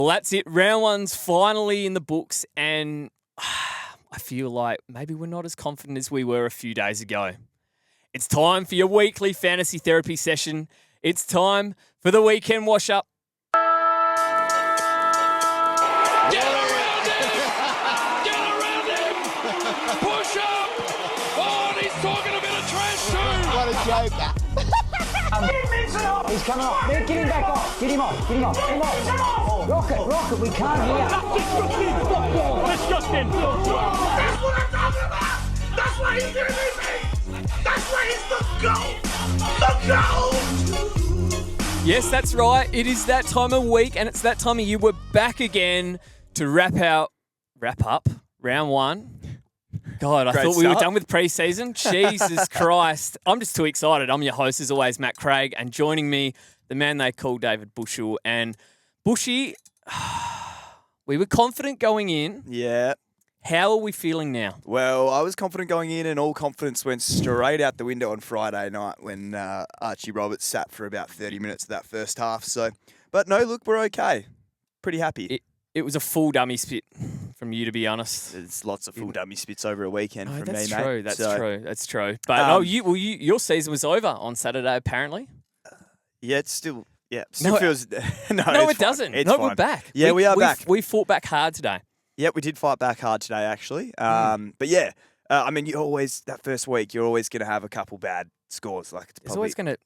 Well, that's it. Round one's finally in the books, and I feel like maybe we're not as confident as we were a few days ago. It's time for your weekly fantasy therapy session. It's time for the weekend wash-up. Get around him! Get around him! Push up! Oh, and he's talking a bit of trash too! What a joker. He's coming off. Get him back off. Get him off. Get him off. Get him off. Rocket. We can't hear. Disgusting! That's what I'm talking about! That's why he's doing this! That's why he's the GOAT! Yes, that's right. It is that time of week, and it's that time of year. We're back again to wrap up round one. God, I thought we were done with pre-season. Jesus Christ. I'm just too excited. I'm your host, as always, Matt Craig, and joining me, the man they call David Bushell. And Bushy, we were confident going in. Yeah. How are we feeling now? Well, I was confident going in, and all confidence went straight out the window on Friday night when Archie Roberts sat for about 30 minutes of that first half. But no, look, we're okay. Pretty happy. It was a full dummy spit from you, to be honest. There's lots of full dummy spits over a weekend from me, mate. That's true. But your season was over on Saturday, apparently. Yeah, it still feels. No, it doesn't. It's no, fine. We're back. Yeah, we are back. We fought back hard today. Yeah, we did fight back hard today, actually. But yeah, I mean, that first week, you're always going to have a couple bad scores. Like there's always going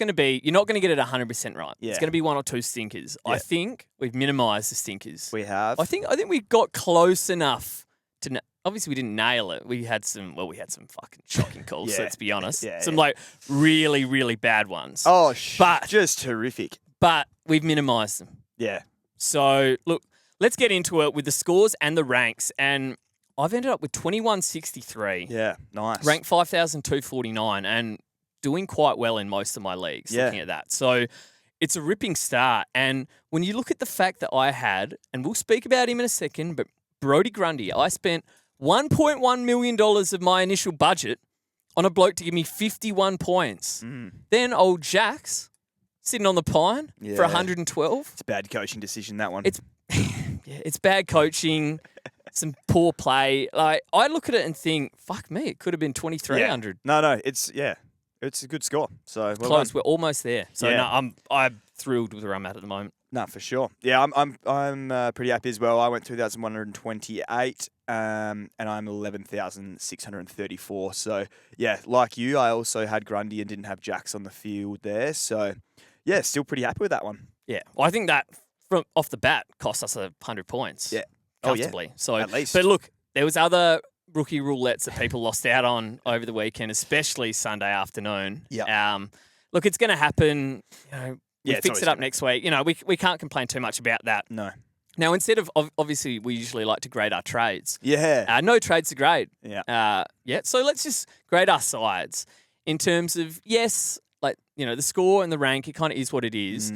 to be. You're not going to get it 100% right. Yeah. It's going to be one or two stinkers. Yeah. I think we've minimised the stinkers. We have. I think we got close enough to. Obviously, we didn't nail it. We had some fucking shocking calls. Yeah. So let's be honest. Yeah, some like really, really bad ones. Oh, but just horrific. But we've minimised them. Yeah. So look, let's get into it with the scores and the ranks. And I've ended up with 2163. Yeah, nice. Ranked 5,249 and doing quite well in most of my leagues looking at that. So it's a ripping start. And when you look at the fact that I had, and we'll speak about him in a second, but Brodie Grundy, I spent $1.1 million of my initial budget on a bloke to give me 51 points. Then old Jax sitting on the pine for 112. It's a bad coaching decision, that one. It's bad coaching, some poor play. Like I look at it and think, fuck me, it could have been 2,300. Yeah. No, it's a good score. So well close. done. We're almost there. So no, I'm thrilled with where I'm at the moment. No, for sure. Yeah, I'm pretty happy as well. I went 2,128, and I'm 11,634. So yeah, like you, I also had Grundy and didn't have Jax on the field there. So yeah, still pretty happy with that one. Yeah, well, I think that from off the bat cost us 100 points. Yeah, comfortably. So at least. But look, there was other rookie roulettes that people lost out on over the weekend, especially Sunday afternoon. Yeah. Look, it's going to happen. You know, we fix it up next week. You know, we can't complain too much about that. No. Now, instead of obviously, we usually like to grade our trades. Yeah. No trades to grade. Yeah. So let's just grade our sides in terms of the score and the rank. It kind of is what it is.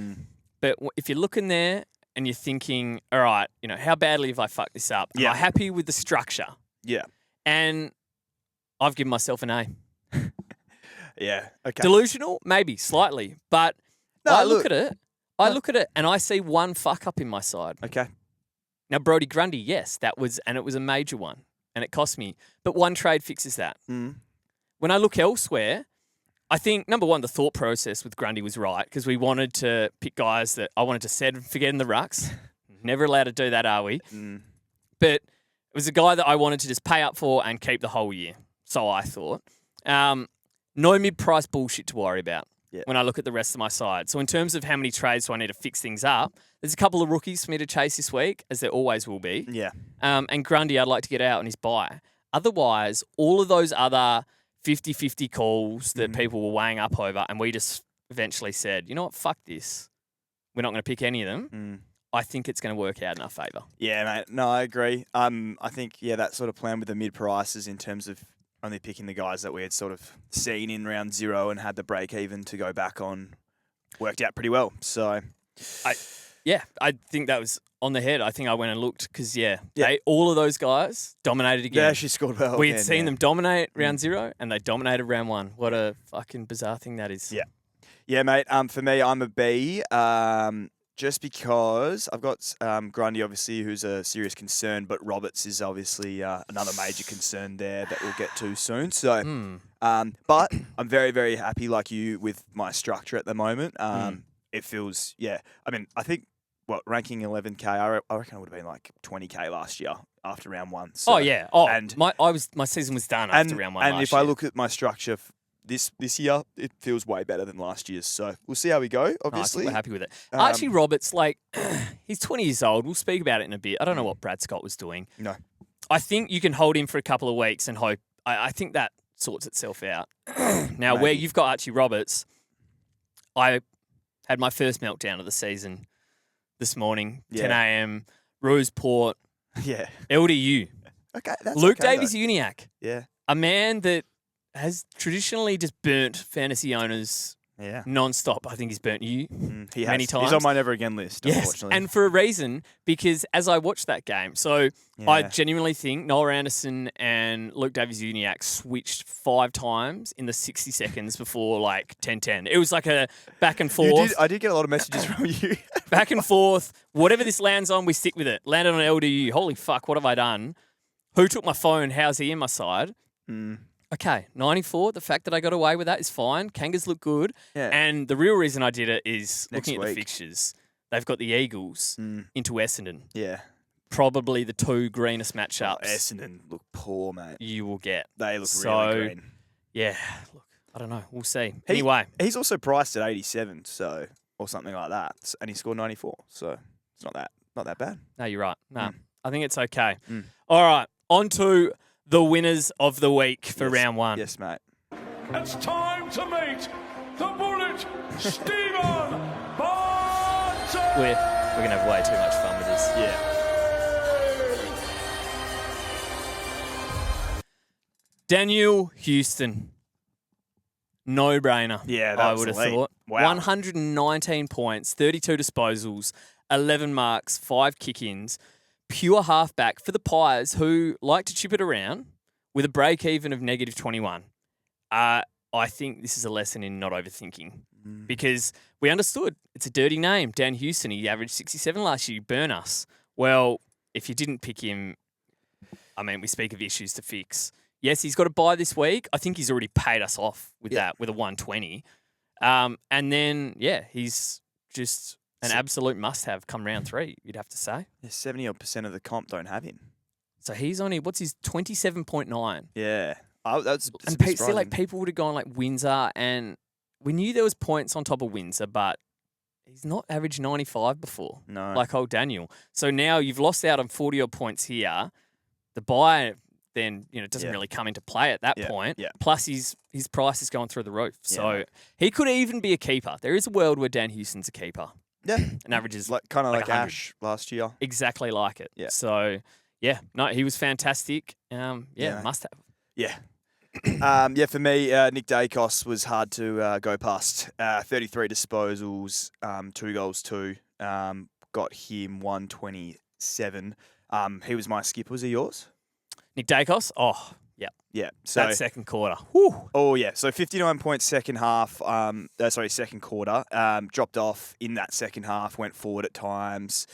But if you're looking there and you're thinking, all right, how badly have I fucked this up? Am I happy with the structure? Yeah. And I've given myself an A. Yeah. Okay. Delusional? Maybe, slightly. But I look at it and I see one fuck up in my side. Okay. Now, Brodie Grundy, yes, it was a major one, and it cost me. But one trade fixes that. When I look elsewhere, I think, number one, the thought process with Grundy was right because we wanted to pick guys that I wanted to set and forget in the rucks. Never allowed to do that, are we? But it was a guy that I wanted to just pay up for and keep the whole year. So I thought. No mid-price bullshit to worry about when I look at the rest of my side. So in terms of how many trades do I need to fix things up, there's a couple of rookies for me to chase this week, as there always will be. Yeah. And Grundy, I'd like to get out on his buy. Otherwise, all of those other 50-50 calls that people were weighing up over, and we just eventually said, you know what, fuck this. We're not going to pick any of them. I think it's going to work out in our favour. Yeah, mate. No, I agree. I think, that sort of plan with the mid-prices in terms of only picking the guys that we had sort of seen in round 0 and had the break even to go back on worked out pretty well. So, I think that was on the head. I think I went and looked because, all of those guys dominated again. They actually scored well. We had seen them dominate round 0 and they dominated round 1. What a fucking bizarre thing that is. Yeah. Yeah, mate. For me, I'm a B. just because I've got Grundy, obviously, who's a serious concern, but Roberts is obviously another major concern there that we'll get to soon. So, but I'm very, very happy, like you, with my structure at the moment. It feels, I mean, I think, ranking 11K, I reckon I would have been like 20K last year after round 1. So, and my season was done after round 1 And last if year. I look at my structure this year, it feels way better than last year's. So we'll see how we go, No, I obviously. think we're happy with it. Archie Roberts, he's 20 years old. We'll speak about it in a bit. I don't know what Brad Scott was doing. No. I think you can hold him for a couple of weeks and hope. I think that sorts itself out. Now, where you've got Archie Roberts, I had my first meltdown of the season this morning, 10 a.m., Roseport, LDU. Okay, that's Luke okay, Davies-Uniacke, Yeah. a man that has traditionally just burnt fantasy owners Yeah. non-stop. I think he's burnt you He many has. times. He's on my never again list, Yes, unfortunately. and for a reason, because as I watched that game, I genuinely think Noah Anderson and Luke Davies-Uniacke switched 5 times in the 60 seconds before 10-10. It was like a back and forth. I did get a lot of messages from you. Back and forth. Whatever this lands on, we stick with it. Landed on LDU. Holy fuck, what have I done? Who took my phone? How's he in my side? Okay, 94. The fact that I got away with that is fine. Kangas look good. Yeah. And the real reason I did it is Next looking at the week. fixtures. They've got the Eagles into Essendon. Yeah. Probably the 2 greenest matchups Essendon look poor, mate. you will get. They look So, really green. Yeah, look, I don't know. We'll see. Anyway, He's also priced at 87, or something like that, and he scored 94. So it's not that bad. no, you're right. No, I think it's okay. All right, on to the winners of the week for round 1. Yes, mate. It's time to meet the Bullet, Stephen Barton. We're going to have way too much fun with this. Yeah. Daniel Houston. No-brainer. Yeah, that I was would have elite. thought. Wow. 119 points, 32 disposals, 11 marks, 5 kick-ins. Pure halfback for the Pies, who like to chip it around with a break-even of negative 21. I think this is a lesson in not overthinking because we understood it's a dirty name. Dan Houston, he averaged 67 last year. You burn us. Well, if you didn't pick him, I mean, we speak of issues to fix. Yes, he's got a bye this week. I think he's already paid us off with that, with a 120. And then, he's just an absolute must-have come round 3, you'd have to say. Yeah, 70% of the comp don't have him. So he's only, what's his 27.9? Yeah. That's And people would have gone like Windsor, and we knew there was points on top of Windsor, but he's not averaged 95 before. No. Like old Daniel. So now you've lost out on 40-odd points here. The buy then, doesn't really come into play at that point. Yeah. Plus his price is going through the roof. So he could even be a keeper. There is a world where Dan Houston's a keeper. Yeah. And averages kind of like 100. Ash last year. Exactly like it. Yeah. So, he was fantastic. Must have. Yeah. For me, Nick Dacos was hard to go past. 33 disposals, 2 goals, 2. Got him 127. He was my skip. Was he yours? Nick Dacos? Oh, yeah. Yeah. So That second quarter. Whew. Oh, yeah. So 59 points second half. Second quarter. Dropped off in that second half. Went forward at times,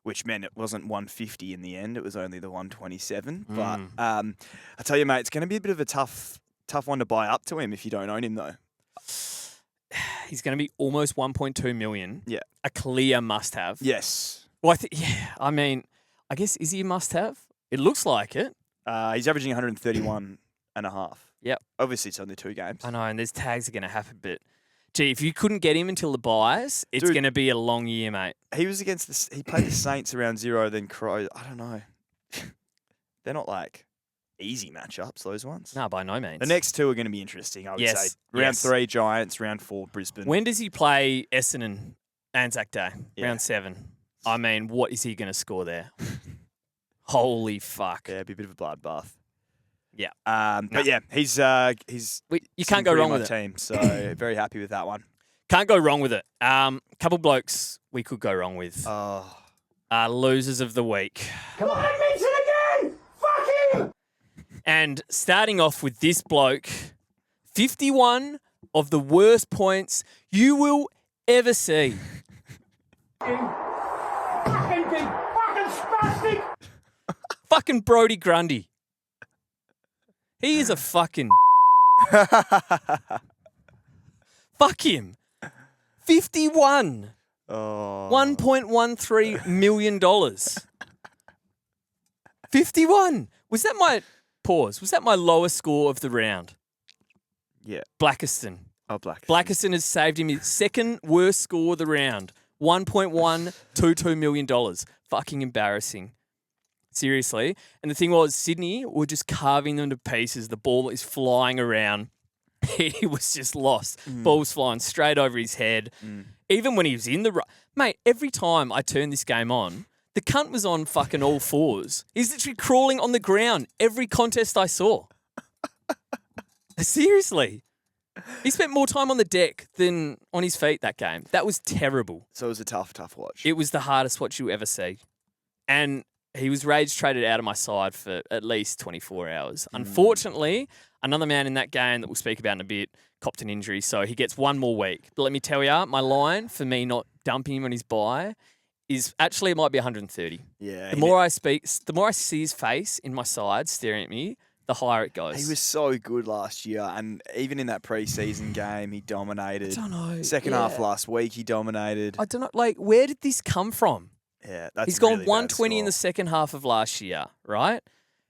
which meant it wasn't 150 in the end. It was only the 127. But I tell you, mate, it's going to be a bit of a tough one to buy up to him if you don't own him, though. He's going to be almost 1.2 million. Yeah. A clear must-have. Yes. Well, I guess, is he a must-have? It looks like it. He's averaging 131 and a half. Yep. Obviously, it's only 2 games. I know, and there's tags are going to happen, but gee, if you couldn't get him until the buys, it's going to be a long year, mate. He was against he played the Saints around 0, then Crows. I don't know. They're not like easy matchups, those ones. No, by no means. The next 2 are going to be interesting, I would say. Round 3, Giants. Round 4, Brisbane. When does he play Essendon Anzac Day? Yeah. Round 7. I mean, what is he going to score there? Holy fuck. Yeah, it'd be a bit of a bloodbath. Yeah. But yeah, he's you can't go wrong with it. Team, so very happy with that one. Can't go wrong with it. Couple blokes we could go wrong with. Oh. Losers of the week. Come on. I mention again! Fuck him! And starting off with this bloke, 51 of the worst points you will ever see. Fucking thing. Fucking spastic. Fucking Brodie Grundy. He is a fucking... Fuck him. 51. Oh. $1.13 million. 51. Was that my... Pause. Was that my lowest score of the round? Yeah. Blackiston. Oh, Blackiston. Blackiston has saved him his second worst score of the round. $1.122 million. Fucking embarrassing. Seriously. And the thing was, Sydney were just carving them to pieces. The ball is flying around. He was just lost. Ball was flying straight over his head. Even when he was in the... Mate, every time I turn this game on, the cunt was on fucking all fours. He's literally crawling on the ground every contest I saw. Seriously. He spent more time on the deck than on his feet that game. That was terrible. So it was a tough watch. It was the hardest watch you'll ever see. And he was rage traded out of my side for at least 24 hours. Unfortunately, another man in that game that we'll speak about in a bit copped an injury, so he gets one more week. But let me tell you, my line for me not dumping him on his bye is actually it might be 130. Yeah. The more I see his face in my side staring at me, the higher it goes. He was so good last year, and even in that preseason game, he dominated. I don't know. Second half last week, he dominated. I don't know. Like, where did this come from? Yeah, that's He's a gone really bad 120 in the score. second half of last year, right?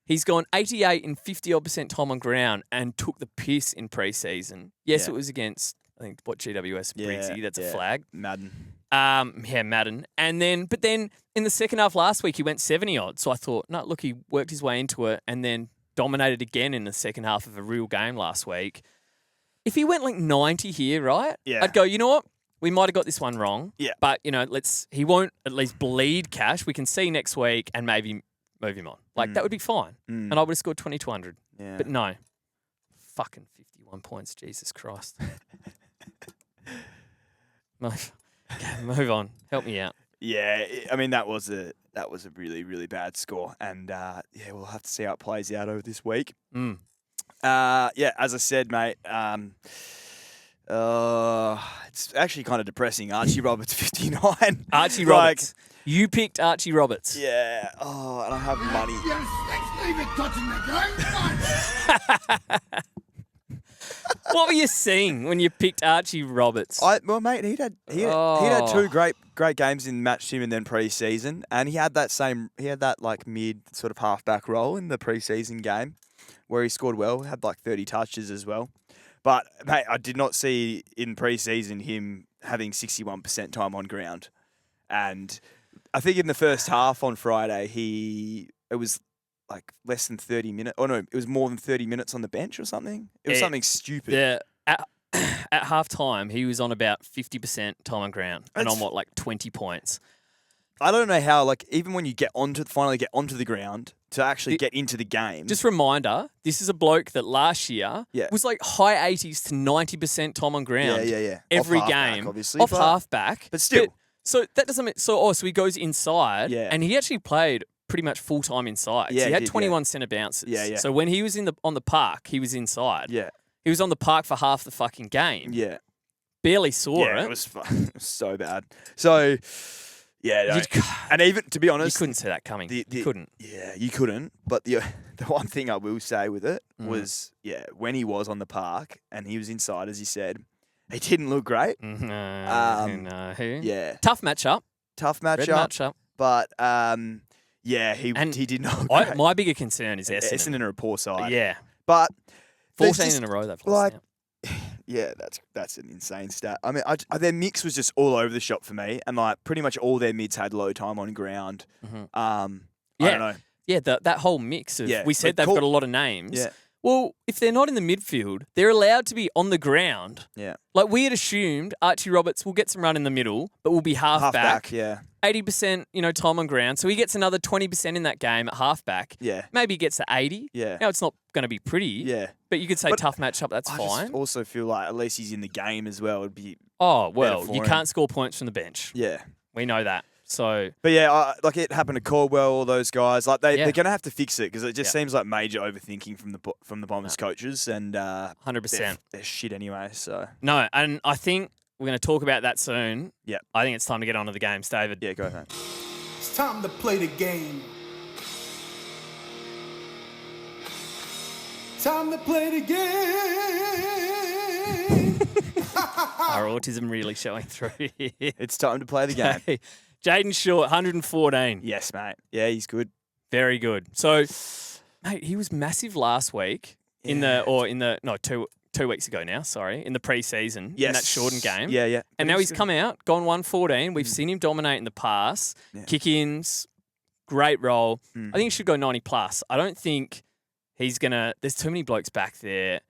He's gone 88 and 50-odd% time on ground and took the piss in preseason. Yes, Yeah. it was against, I think, GWS Yeah, Briggsy. That's a yeah. flag. Madden. Madden. But then in the second half last week, he went 70-odd. So I thought, no, look, he worked his way into it and then dominated again in the second half of a real game last week. If he went like 90 here, right? Yeah. I'd go, you know what? We might have got this one wrong. Yeah. But, he won't at least bleed cash. We can see next week and maybe move him on. Like, that would be fine. And I would have scored 2,200. Yeah. But no. Fucking 51 points. Jesus Christ. Move on. Help me out. Yeah, I mean that was a really, really bad score, and we'll have to see how it plays out over this week. As I said, mate, it's actually kind of depressing. Archie Roberts 59. Archie Roberts. You picked Archie Roberts. Yeah. Oh, and I have money. What were you seeing when you picked Archie Roberts? Mate, he had two great games in match sim and then pre-season, and he had that like mid sort of halfback role in the pre-season game where he scored well, had like 30 touches as well. But mate, I did not see in pre-season him having 61% time on ground, and I think in the first half on Friday it was like less than 30 minutes. Oh no, it was more than 30 minutes on the bench or something. It was something stupid. Yeah. At half time, he was on about 50% time on ground and on 20 points. I don't know how, like, even when you finally get onto the ground to actually get into the game. Just reminder, this is a bloke that last year was like high 80s to 90% time on ground. Yeah. Every Off halfback, game. obviously, Off halfback. But still. So that doesn't mean, so he goes inside Yeah. and he actually played pretty much full time inside. Yeah, so he he had did, 21 centre bounces. Yeah. So when he was on the park, he was inside. Yeah. He was on the park for half the fucking game. Yeah. Barely saw Yeah, it. it was so bad. So, yeah. And even, to be honest. You couldn't see that coming. You couldn't. Yeah, you couldn't. But the one thing I will say with it was, when he was on the park and he was inside, as you said, he didn't look great. No. Yeah. Tough matchup. Red matchup. But, he did not look great. My bigger concern is Essendon. Essendon are a poor side. Yeah. But 14 in a row they've lost. Yeah, that's an insane stat. I mean, their mix was just all over the shop for me, and like pretty much all their mids had low time on ground. I don't know. Yeah, that whole mix of we said they've got a lot of names. Yeah. Well, if they're not in the midfield, they're allowed to be on the ground. Yeah. Like we had assumed Archie Roberts will get some run in the middle, but will be halfback. Yeah. 80%, time on ground. So he gets another 20% in that game at halfback. Yeah. Maybe he gets to 80. Yeah. Now it's not going to be pretty. Yeah. But you could say tough matchup, that's I fine. just also feel like at least he's in the game as well. It'd be well, for you him. can't score points from the bench. Yeah. We know that. So, but yeah, like it happened to Caldwell, all those guys. Like they're going to have to fix it because it just seems like major overthinking from the Bombers coaches, and 100%. they're shit anyway. So no, and I think we're going to talk about that soon. Yep. I think it's time to get on to the games, David. Yeah, go ahead. It's time to play the game. Time to play the game. Our autism really showing through here. It's time to play the game. Jaden Short, 114. Yes, mate. Yeah, he's good. Very good. So, mate, he was massive last week two weeks ago now, sorry, in the preseason, in that Shorten game. Yeah, yeah. And now he's come out, gone 114. We've seen him dominate in the pass, kick-ins, great role. I think he should go 90 plus. I don't think he's going to, there's too many blokes back there.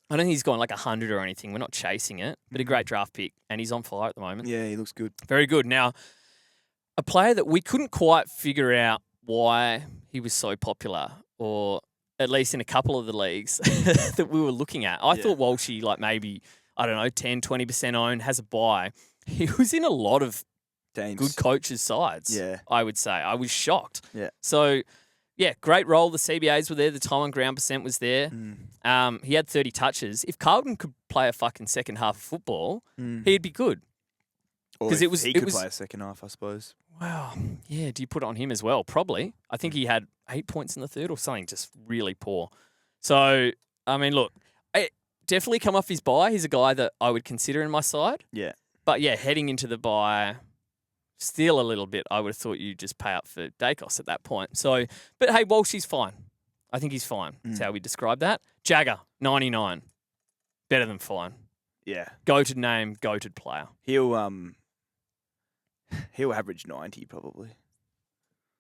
I don't think he's gone like 100 or anything. We're not chasing it, but a great draft pick, and he's on fire at the moment. Yeah, he looks good. Very good. Now, a player that we couldn't quite figure out why he was so popular, or at least in a couple of the leagues that we were looking at. I thought Walshy, like maybe, I don't know, 10, 20% owned, has a buy. He was in a lot of Teams. good coaches' sides, I would say. I was shocked. Yeah. So, yeah, great role. The CBAs were there. The time on ground percent was there. He had 30 touches. If Carlton could play a fucking second half of football, he'd be good. Because he could play a second half, I suppose. Wow. Yeah, do you put it on him as well? Probably. I think he had 8 points in the third or something, just really poor. So, I mean, look, definitely come off his bye. He's a guy that I would consider in my side. Yeah. But, yeah, heading into the bye, still a little bit, I would have thought you'd just pay up for Dacos at that point. So, but, hey, Walshy's fine. I think he's fine. That's how we describe that. Jagger, 99. Better than fine. Yeah. Goated name, goated player. He'll average 90 probably.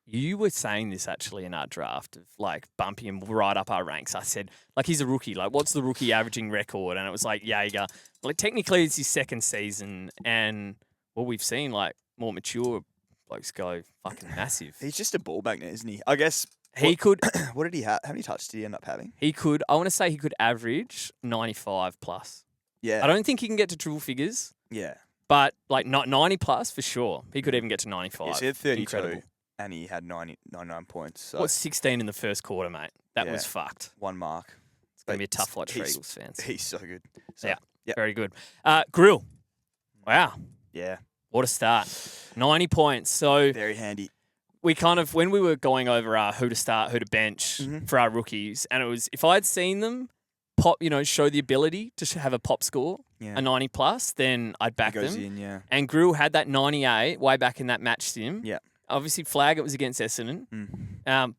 You were saying this actually in our draft of like bumping him right up our ranks. I said, like, he's a rookie. Like, what's the rookie averaging record? And it was like Jaeger. Like, technically it's his second season. And what we've seen, like, more mature blokes go fucking massive. He's just a ball magnet, isn't he? I guess. He could. What did he have? How many touches did he end up having? He could. I want to say he could average 95 plus. Yeah. I don't think he can get to triple figures. Yeah. But, like, not 90 plus for sure. He could even get to 95. Yeah, so he had 32 Incredible. and he had 99 points. So. What's 16 in the first quarter, mate? That was fucked. One mark. It's going to be a tough watch for Eagles fans. He's so good. So, yeah, very good. Grill. Wow. Yeah. What a start. 90 points. So very handy. We kind of, when we were going over who to start, who to bench for our rookies, and it was, if I had seen them pop, show the ability to have a pop score, a 90 plus, then I'd back them. In, And Grill had that 98 way back in that match sim. Yeah. Obviously, flag, it was against Essendon.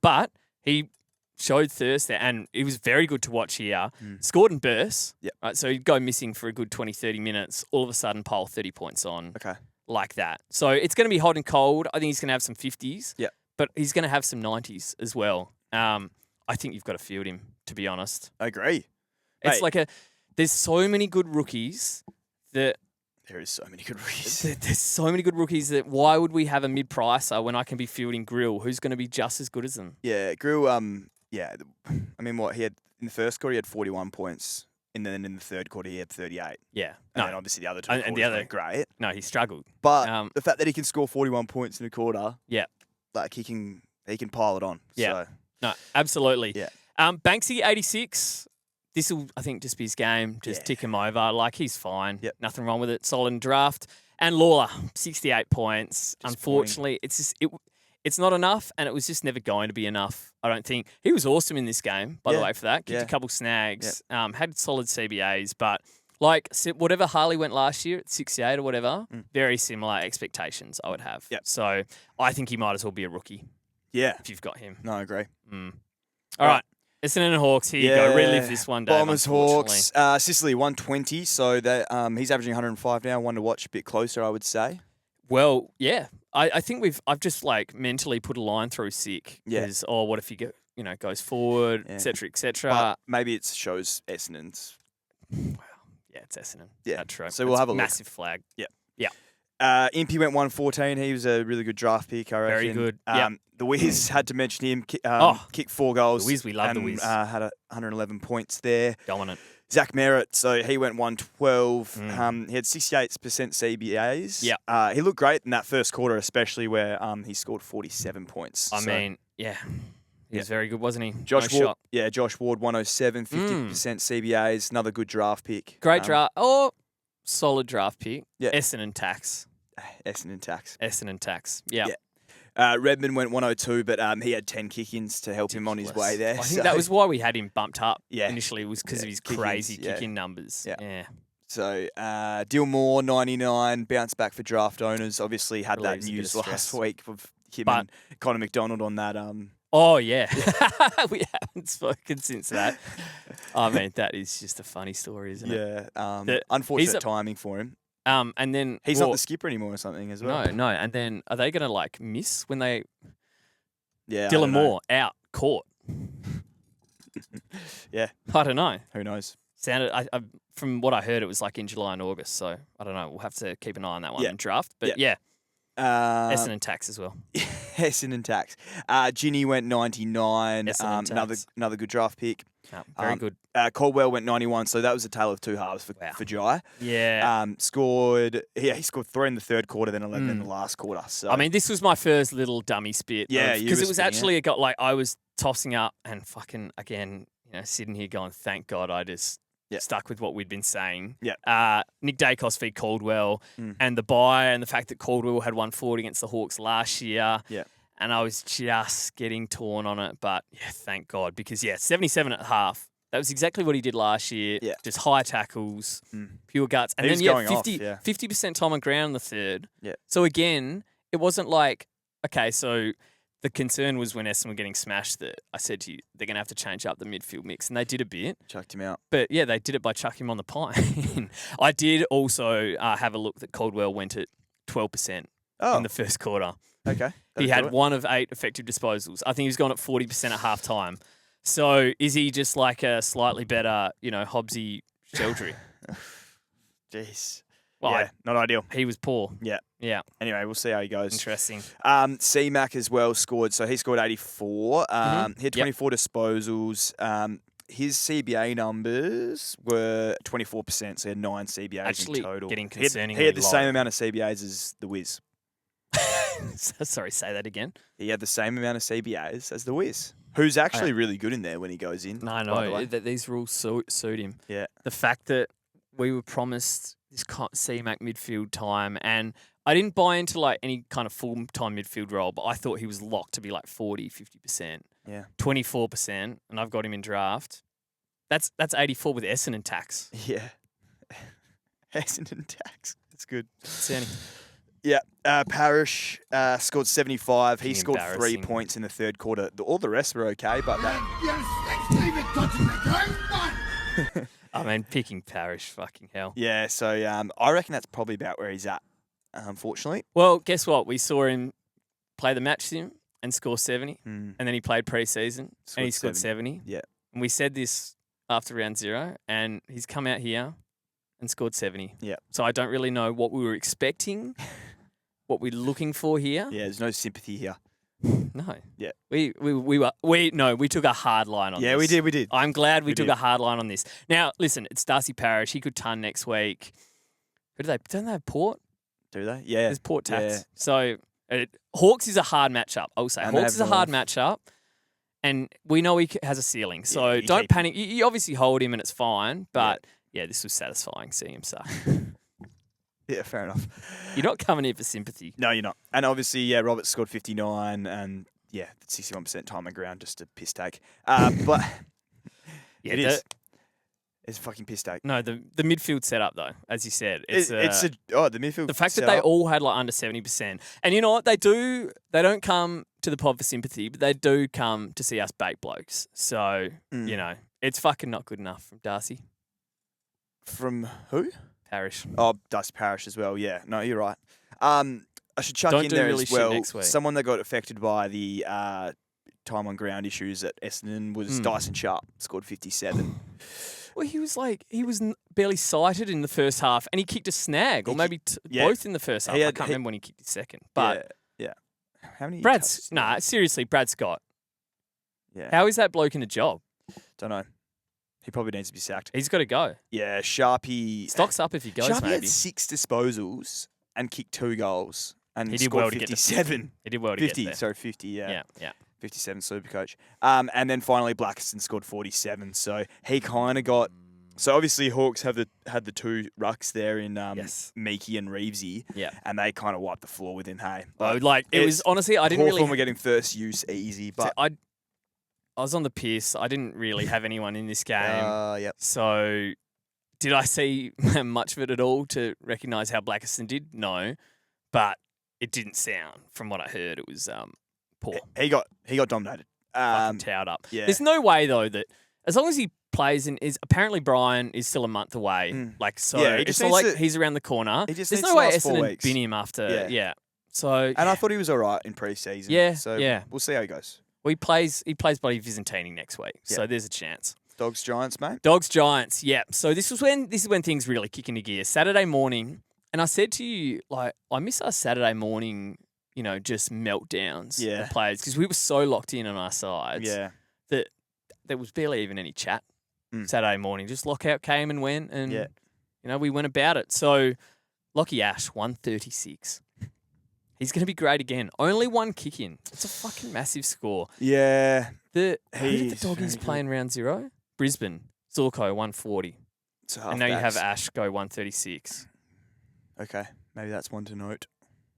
But he showed thirst there, and he was very good to watch here. Scored in bursts. Yep. Right, so he'd go missing for a good 20, 30 minutes. All of a sudden, pile 30 points on. Okay. Like that. So it's going to be hot and cold. I think he's going to have some 50s. Yeah. But he's going to have some 90s as well. I think you've got to field him, to be honest. I agree. It's like there's so many good rookies that... There is so many good rookies. There's so many good rookies that why would we have a mid-pricer when I can be fielding Grill, who's going to be just as good as them? Yeah, Grill, I mean, what, he had, in the first quarter, he had 41 points. And then in the third quarter, he had 38. Yeah. And then obviously the other two quarters weren't great. No, he struggled. But the fact that he can score 41 points in a quarter, yeah, like he can pile it on. Yeah. So. No, absolutely. Yeah. Banksy, 86. This will, I think, just be his game. Just tick him over. Like, he's fine. Yep. Nothing wrong with it. Solid draft. And Lawler, 68 points. Unfortunately, it's not enough, and it was just never going to be enough, I don't think. He was awesome in this game, by the way, for that. Kicked a couple snags. Had solid CBAs, but like whatever Harley went last year at 68 or whatever, very similar expectations I would have. Yep. So I think he might as well be a rookie. Yeah. If you've got him. No, I agree. All right. Essendon and Hawks, here you go. Relive this one, Dave. Bombers, Hawks. Sicily, 120. So he's averaging 105 now. One to watch a bit closer, I would say. Well, yeah. I think I've just like mentally put a line through sick. Yeah. Because, what if he goes forward, et cetera, et cetera. But maybe it shows Essendon's. Wow. Yeah, it's Essendon. Yeah. That's true. So we'll have a look. Massive flag. Yeah. Yeah. Impey went 114. He was a really good draft pick, I reckon. Very good. Yep. The Wiz, had to mention him. Kicked 4 goals. The Wiz, we love the Wiz. Had 111 points there. Dominant. Zach Merritt, so he went 112. He had 68% CBAs. Yeah. He looked great in that first quarter, especially where he scored 47 points. I mean, yeah. He was very good, wasn't he? Josh No Ward, shot. Josh Ward, 107, 50% CBAs. Another good draft pick. Great draft. Oh, solid draft pick. Yeah. Essendon Tax. Essendon Tax. Essendon Tax. Yeah. Redmond went 102, but he had 10 kick-ins to help him on his way there. I think that was why we had him bumped up Yeah. initially, was because of his kick-ins, crazy yeah. kick-in numbers. Yeah. Yeah. So, Dillmore, 99, bounced back for draft owners. Obviously had that Relieves a bit news of last stress. week of him But- and Connor McDonald on that. Oh, yeah. We haven't spoken since that. I mean, that is just a funny story, isn't it? Unfortunate timing for him. And then... He's not the skipper anymore or something as well. No. And then are they going to, miss when they... Yeah. Dylan Moore, out, caught. Yeah. I don't know. Who knows? Sounded... from what I heard, it was in July and August, so I don't know. We'll have to keep an eye on that one in draft. But, yeah. Essendon Tax as well. Essendon Tax. Ginny went 99. Essendon Tax. Another good draft pick. Very good. Caldwell went 91, so that was a tale of two halves for Jai. Yeah. He scored 3 in the third quarter, then 11 in the last quarter. So I mean, this was my first little dummy spit. Yeah, you because were it was spitting actually I was tossing up and fucking again, sitting here going, thank God I just stuck with what we'd been saying. Yeah. Nick Dacos v Caldwell and the bye and the fact that Caldwell had 140 against the Hawks last year. Yeah. And I was just getting torn on it, but thank God, because 77 at half. That was exactly what he did last year. Yeah. Just high tackles, pure guts. And He then was going off, 50% time on ground in the third. Yeah. So again, it wasn't okay, so the concern was when Essendon were getting smashed that I said to you, they're going to have to change up the midfield mix. And they did a bit. Chucked him out. But yeah, they did it by chucking him on the pine. I did also have a look that Caldwell went at 12% in the first quarter. Okay. He had 1 of 8 effective disposals. I think he was gone at 40% at half time. So is he just a slightly better, Hobbsy Sheldry? Jeez. Well, yeah, not ideal. He was poor. Yeah. Yeah. Anyway, we'll see how he goes. Interesting. C-Mac as well scored. So he scored 84. He had 24 disposals. His CBA numbers were 24%, so he had 9 CBAs Actually, in total. getting concerningly He had the low. same amount of CBAs as the Wiz. Sorry, say that again. He had the same amount of CBAs as the Wiz, who's actually really good in there when he goes in. No, these rules suit him. Yeah. The fact that we were promised this C-Mac midfield time, and I didn't buy into any kind of full-time midfield role, but I thought he was locked to be 40, 50%. Yeah. 24%, and I've got him in draft. That's 84 with Essendon Tax. Yeah. Essendon Tax. That's good. Sandy. Yeah, Parrish scored 75. He scored 3 Embarrassing. points in the third quarter. All the rest were okay, but I mean, picking Parrish, fucking hell. yeah. So I reckon that's probably about where he's at. Unfortunately, Well, guess what? We saw him play the match sim and score 70, Mm. and then he played pre-season and he Scored scored 70. Yeah. And we said this after round 0, and he's come out here and scored 70. Yeah. So I don't really know what we were expecting, what we're looking for here. Yeah, there's no sympathy here. No. Yeah. We took a hard line on this. Yeah, we did. I'm glad we took did. a hard line on this. Now, listen, it's Darcy Parish. He could ton next week. Don't they have Port? Do they? Yeah. There's Port Tats. Yeah. So Hawks is a hard matchup, I will say. And they Hawks is have a hard North. matchup, and we know he has a ceiling. So you don't keep him. panic. You obviously hold him and it's fine, but yeah, this was satisfying seeing him suck. Yeah, fair enough. You're not coming here for sympathy. No, you're not. And obviously, yeah, Roberts scored 59 and, 61% time on ground, just a piss take. But Yeah, it is. It's a fucking piss take. No, the midfield setup though, as you said, The midfield. the fact that they all had under 70%. And you know what? They don't come to the pod for sympathy, but they do come to see us bait blokes. So, it's fucking not good enough from Darcy From who? Parish. Oh, Dust Parish as well. Yeah, no, you're right. I should chuck Don't in do there really as shit well. next week. Someone that got affected by the time on ground issues at Essendon was Dyson Sharp. Scored 57. Well, he was barely sighted in the first half, and he kicked a snag, or maybe both in the first half. I can't remember when he kicked his second. But yeah. How many? seriously, Brad Scott. Yeah. How is that bloke in a job? Don't know. He probably needs to be sacked. He's got to go. Yeah, Sharpie. Stocks up if he goes, Sharpie maybe. had 6 disposals and kicked 2 goals. And He did scored well to get to 57. He did well to 50, get there. sorry, 50, yeah. Yeah. 57 Supercoach. And then finally Blackiston scored 47. So he kind of got So obviously Hawks have had the two rucks there in Yes. Meekie and Reevesy, Yeah. and they kind of wiped the floor with him. Hey, It was honestly, I didn't Hawthorn really. were getting first use easy, but I was on the piss. I didn't really have anyone in this game. yep. So, did I see much of it at all to recognise how Blackiston did? No, but it didn't sound. From what I heard, it was poor. He got dominated. Fucking towed up. yeah. There's no way though that as long as he plays and is apparently Brian is still a month away. Like so, Yeah, he it's just not needs like to- he's around the corner. he just There's needs no to way last 4 Essendon weeks. bin him after. Yeah. So And I thought he was all right in pre-season. Yeah, So yeah. we'll see how he goes. well, he plays bloody Vizentini next week. Yeah. So there's a chance. Dogs Giants, mate. Dogs Giants, yeah. So this is when things really kick into gear. Saturday morning, and I said to you, like, I miss our Saturday morning, just meltdowns Yeah. of players because we were so locked in on our sides Yeah. that there was barely even any chat Mm. Saturday morning. Just lockout came and went, and Yeah. we went about it. So Lockie Ash 136. He's going to be great again. Only one kick in. It's a fucking massive score. Yeah. Who did the He's doggies very play in round 0? Brisbane. Zorko 140. So And now you have halfbacks. Ash go 136. Okay. Maybe that's one to note.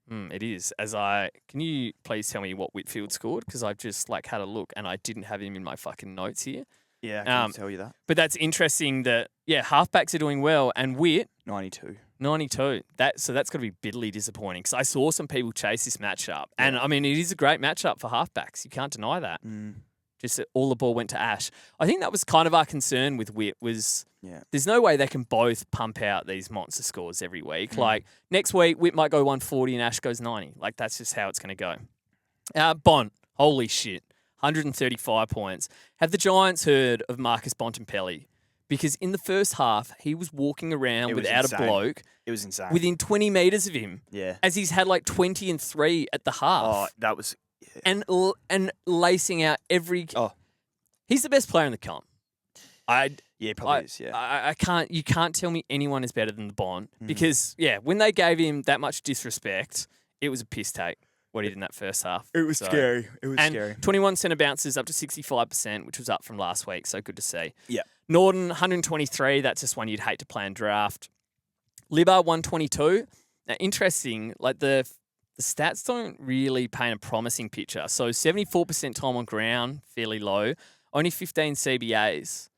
It is. Can you please tell me what Whitfield scored? Because I've just had a look and I didn't have him in my fucking notes here. Yeah, I can tell you that. But that's interesting that halfbacks are doing well and Whit 92. 92. So that's got to be bitterly disappointing because I saw some people chase this matchup, and I mean it is a great matchup for halfbacks. You can't deny that. Just that all the ball went to Ash. I think that was kind of our concern with Whit was there's no way they can both pump out these monster scores every week. Like next week, Whit might go 140 and Ash goes 90. Like that's just how it's going to go. Bont, holy shit, 135 points. Have the Giants heard of Marcus Bontempelli? Because in the first half, he was walking around It was without insane. a bloke It was insane. within 20 metres of him. Yeah. As he's had 20 and 3 at the half. Oh, that was. And lacing out every. Oh. He's the best player in the comp. Yeah, probably is. Yeah. I can't. You can't tell me anyone is better than the Bond because when they gave him that much disrespect, it was a piss take. What he did in that first half. It was scary. It was and scary. 21 centre bounces up to 65%, which was up from last week. So good to see. Yeah. Norton 123. That's just one you'd hate to play in draft. Libba 122. Now interesting. The stats don't really paint a promising picture. So 74% time on ground, fairly low. Only 15 CBAs,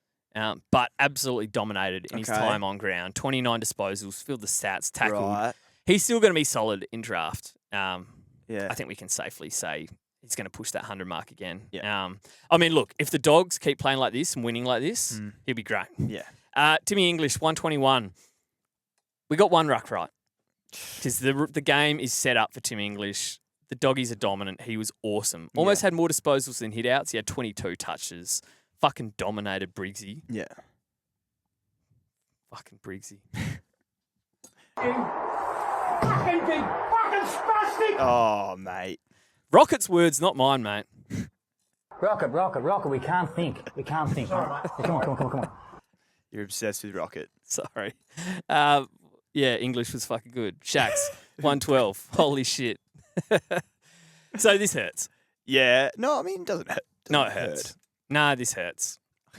but absolutely dominated in his time on ground. 29 disposals, filled the stats, tackled. Right. He's still going to be solid in draft. Yeah. I think we can safely say he's going to push that 100 mark again. Yeah. I mean, look, if the Dogs keep playing like this and winning like this, he'll be great. Yeah. Timmy English, 121. We got one ruck right. Because the game is set up for Tim English. The doggies are dominant. He was awesome. Almost had more disposals than hit-outs. He had 22 touches. Fucking dominated Briggsy. Yeah. Fucking Briggsy. Fucking big fucking spastic! Oh, mate. Rocket's words, not mine, mate. Rocket, we can't think. Come on. You're obsessed with Rocket. Sorry. Yeah, English was fucking good. Shaq's 112. Holy shit. So this hurts. Yeah. No, I mean, it doesn't hurt. No, it hurts. Nah, this hurts.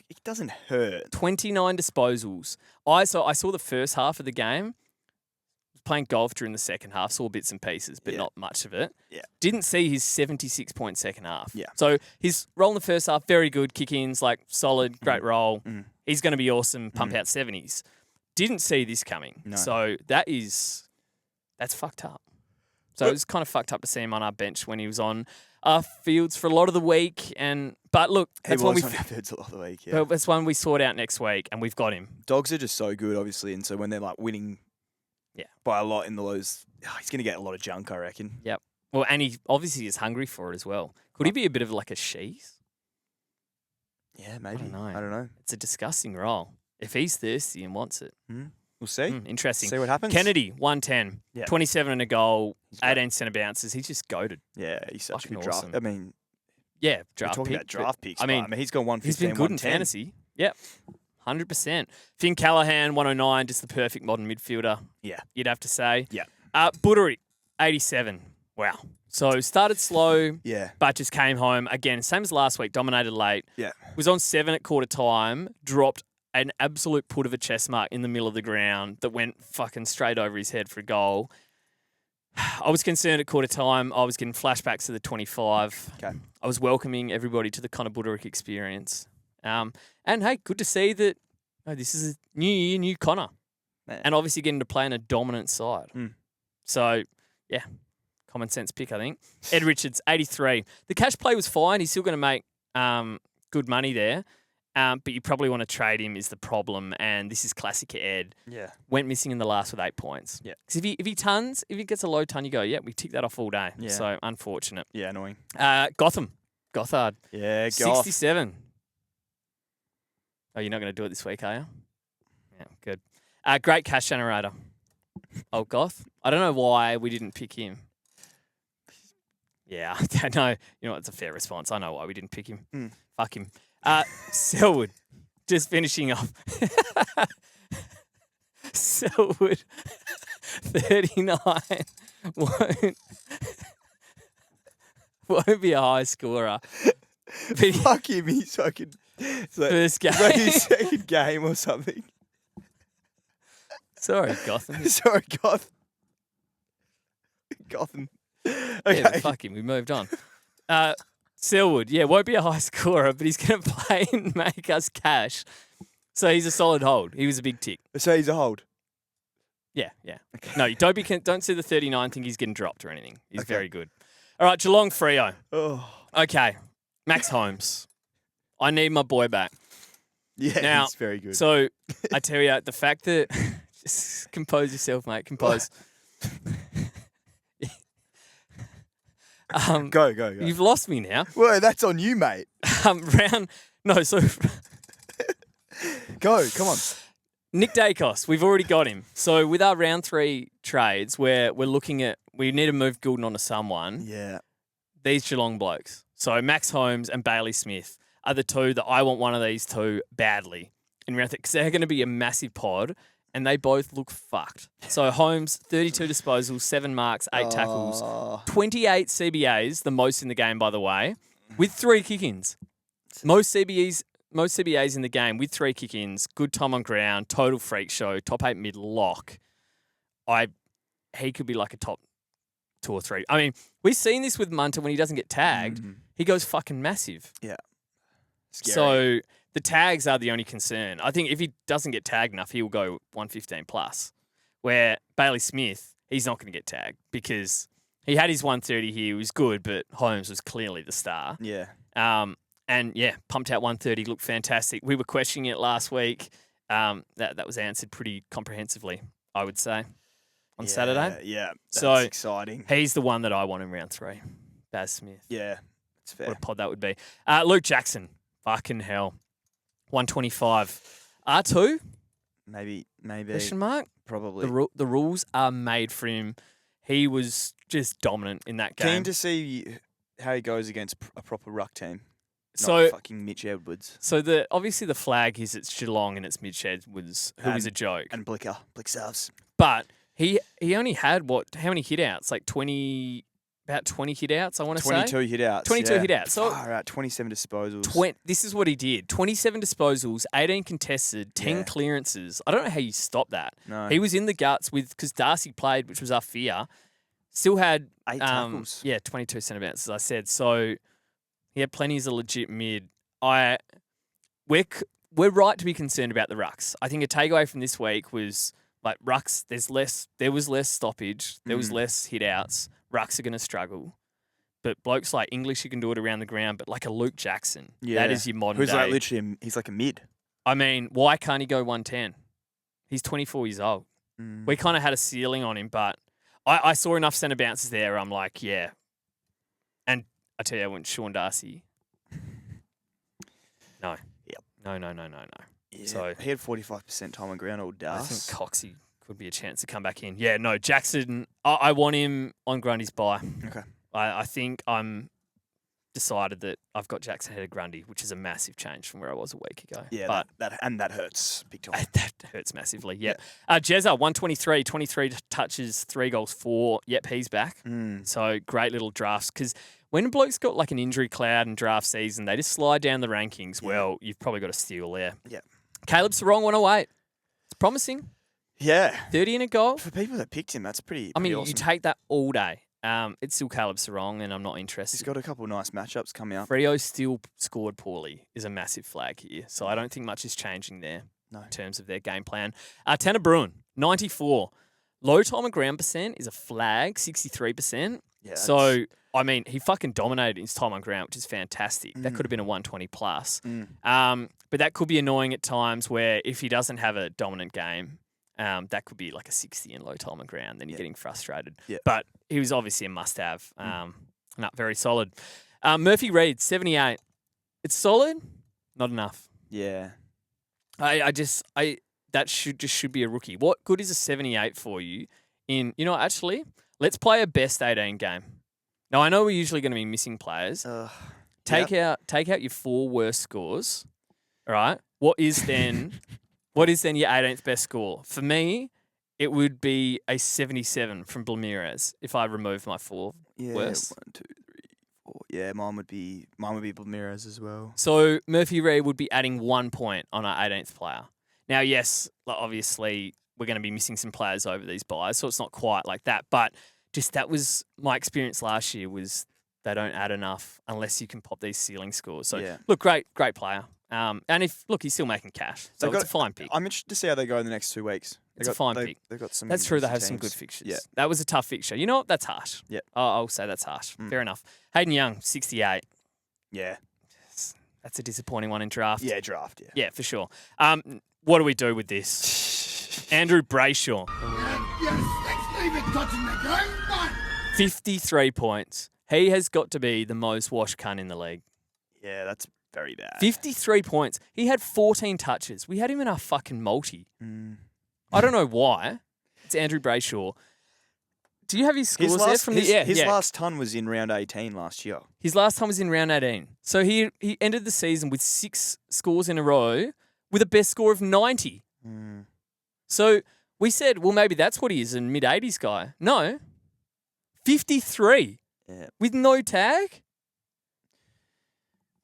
It doesn't hurt. 29 disposals. I saw the first half of the game. Was playing golf during the second half. Saw bits and pieces, but not much of it. Yeah. Didn't see his 76-point second half. Yeah. So his role in the first half, very good. Kick-ins, solid, great role. He's going to be awesome. Pump out 70s. Didn't see this coming. No. So that's fucked up. So it was kind of fucked up to see him on our bench when he was on our fields for a lot of the week. But look, that's one on our fields a lot of the week. Yeah. well, that's one we sort out next week, and we've got him. Dogs are just so good, obviously, and so when they're winning, by a lot in the lows, he's going to get a lot of junk, I reckon. Yep. Well, and he obviously is hungry for it as well. Could he be a bit of a sheath? Yeah, maybe. I don't know. It's a disgusting role. If he's thirsty and wants it. We'll see. Interesting. See what happens. Kennedy, 110. Yeah. 27 and a goal, 18 centre bounces. He's just goaded. Yeah, he's such Fucking a good draft. awesome. I mean, Yeah, we're draft talking pick. about draft picks. I mean, he's gone 115, he's been good in 110. fantasy. Yep. 100%. Finn Callahan, 109, just the perfect modern midfielder. Yeah. You'd have to say. Yeah. Buddery, 87. Wow. So started slow, Yeah. but just came home again. Same as last week, dominated late. Yeah. Was on 7 at quarter time, dropped an absolute put of a chest mark in the middle of the ground that went fucking straight over his head for a goal. I was concerned at quarter time. I was getting flashbacks to the 25. Okay. I was welcoming everybody to the Connor Buderick experience. And hey, good to see that this is a new year, new Connor. Man. And obviously getting to play in a dominant side. Mm. So, yeah, common sense pick, I think. Ed Richards, 83. The cash play was fine. He's still going to make good money there. But you probably want to trade him is the problem. And this is classic Ed. Yeah. Went missing in the last with 8 points. Yeah. Because if he gets a low ton, you go, yeah, we tick that off all day. Yeah. So, unfortunate. Yeah, annoying. Gothard. Yeah, Goth. 67. Oh, you're not going to do it this week, are you? Yeah, good. Great cash generator. Oh, Goth. I don't know why we didn't pick him. Yeah, I know. You know what? It's a fair response. I know why we didn't pick him. Mm. Fuck him. Selwood. Just finishing off. Selwood. 39. Won't be a high scorer. But Fuck him. He's fucking... First game. It's like his second game or something. Sorry, Gotham. Sorry, Gotham. Yeah, Okay. but fuck him. We moved on. Selwood, won't be a high scorer, but he's going to play and make us cash. So he's a solid hold. He was a big tick. So he's a hold. Yeah. No, you don't see the 39 think he's getting dropped or anything. He's Okay. very good. All right, Geelong Freo. Oh. Okay, Max Holmes. I need my boy back. Yeah, Now, he's very good. So I tell you, the fact that just compose yourself, mate. Compose. Go. You've lost me now. Well, that's on you, mate. Go, come on. Nick Dacos, we've already got him. So with our round 3 trades, where we're looking at, we need to move Goulden onto someone. Yeah. These Geelong blokes. So Max Holmes and Bailey Smith are the two that I want one of these two badly in round 3 because they're going to be a massive pod and they both look fucked. So Holmes, 32 disposals, 7 marks, 8 tackles, 28 CBAs, the most in the game, by the way, with 3 kick-ins. Most CBAs in the game with 3 kick-ins, good time on ground, total freak show, top 8 mid lock. He could be like a top 2 or 3. I mean, we've seen this with Munter when he doesn't get tagged. Mm-hmm. He goes fucking massive. Yeah. Scary. So the tags are the only concern. I think if he doesn't get tagged enough, he will go 115 plus. Where Bailey Smith, he's not going to get tagged because he had his 130 here. He was good, but Holmes was clearly the star. Yeah. And pumped out 130, looked fantastic. We were questioning it last week. That was answered pretty comprehensively, I would say, on Saturday. Yeah, that's So, exciting. He's the one that I want in round 3, Baz Smith. Yeah, it's fair. What a pod that would be. Luke Jackson, fucking hell, 125. R2? Maybe. Question mark? Probably. The rules are made for him. He was just dominant in that game. Keen to see how he goes against a proper ruck team. So Not fucking Mitch Edwards. So obviously the flag is it's Geelong and it's Mitch Edwards, who is a joke. And Blick Salves. But he only had how many hit outs? Like about 20 hit outs, I want to say. 22 hit outs. 22 hit outs. So far out, 27 disposals. This is what he did. 27 disposals, 18 contested, 10 Yeah. clearances. I don't know how you stop that. No. He was in the guts because Darcy played, which was our fear. Still had 8 tackles. 22 centre-bounces, as I said. So he had plenty as a legit mid. We're right to be concerned about the rucks. I think a takeaway from this week was like rucks. There was less stoppage. There was less hit outs. Rucks are going to struggle, but blokes like English, you can do it around the ground. But like a Luke Jackson, that is your modern Who's day. like literally, he's like a mid. I mean, why can't he go 110? He's 24 years old. We kind of had a ceiling on him, but I saw enough centre bounces there. I'm like, yeah. And I tell you, I went Sean Darcy. No. Yep. No. Yeah. So he had 45% time on ground, old I Das. think Coxie could be a chance to come back in. Yeah, no, Jackson, I want him on Grundy's bye. Okay. I think I'm decided that I've got Jackson ahead of Grundy, which is a massive change from where I was a week ago. Yeah, but that hurts big time. that hurts massively. Yep. Jezza, 123, 23 touches, 3 goals, 4. Yep, he's back. So great little drafts because when a bloke's got like an injury cloud and draft season, they just slide down the rankings. Well, you've probably got a steal there. Yeah. Caleb Sarong 108. It's promising. Yeah. 30 in a goal. For people that picked him, that's pretty. I mean, awesome. you take that all day. It's still Caleb Sarong, and I'm not interested. He's got a couple of nice matchups coming up. Freo still scored poorly is a massive flag here. So I don't think much is changing there No. in terms of their game plan. Tanner Bruin, 94. Low time and ground percent is a flag, 63%. Yeah. So, I mean, he fucking dominated his time on ground, which is fantastic. That could have been a 120 plus. But that could be annoying at times where if he doesn't have a dominant game, that could be like a 60 in low time on ground. Then you're getting frustrated. Yeah. But he was obviously a must-have. Not very solid. Murphy Reid, 78. It's solid, not enough. Yeah. That should be a rookie. What good is a 78 for you actually, let's play a best 18 game. Now, I know we're usually going to be missing players. Take out your 4 worst scores, all right? What is then your 18th best score? For me, it would be a 77 from Blamirez if I remove my 4 worst. 1, 2, 3, 4. Yeah, mine would be Blamirez as well. So Murphy Reid would be adding 1 point on our 18th player. Now, yes, obviously we're going to be missing some players over these buys, so it's not quite like that. But just that was my experience last year was they don't add enough unless you can pop these ceiling scores. So, look, great player. And he's still making cash. So it's a fine pick. I'm interested to see how they go in the next 2 weeks. It's a fine pick. They've got some. That's true. They have teams. some good fixtures. Yeah. That was a tough fixture. You know what? That's harsh. Yeah. I'll say that's harsh. Fair enough. Hayden Young, 68. Yeah. That's a disappointing one in draft. Yeah, draft. Yeah. Yeah, for sure. What do we do with this? Andrew Brayshaw. 53 points. He has got to be the most washed cunt in the league. Yeah, that's very bad. 53 points. He had 14 touches. We had him in our fucking multi. I don't know why. It's Andrew Brayshaw. Do you have his scores there from his last ton was in round 18 last year. His last time was in round 18. So he ended the season with 6 scores in a row with a best score of 90. So we said, well, maybe that's what he is, a mid-80s guy. No. 53 with no tag?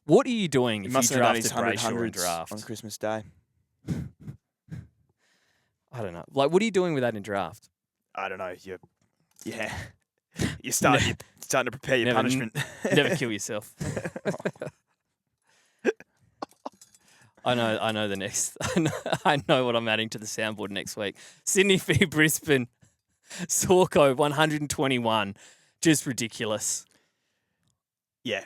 What are you doing if you drafted Brayshaw in draft? On Christmas Day. I don't know. Like, what are you doing with that in draft? I don't know. You're starting to prepare your punishment. Never kill yourself. I know the next. I know what I'm adding to the soundboard next week. Sydney v Brisbane. Sorko 121. Just ridiculous. Yeah.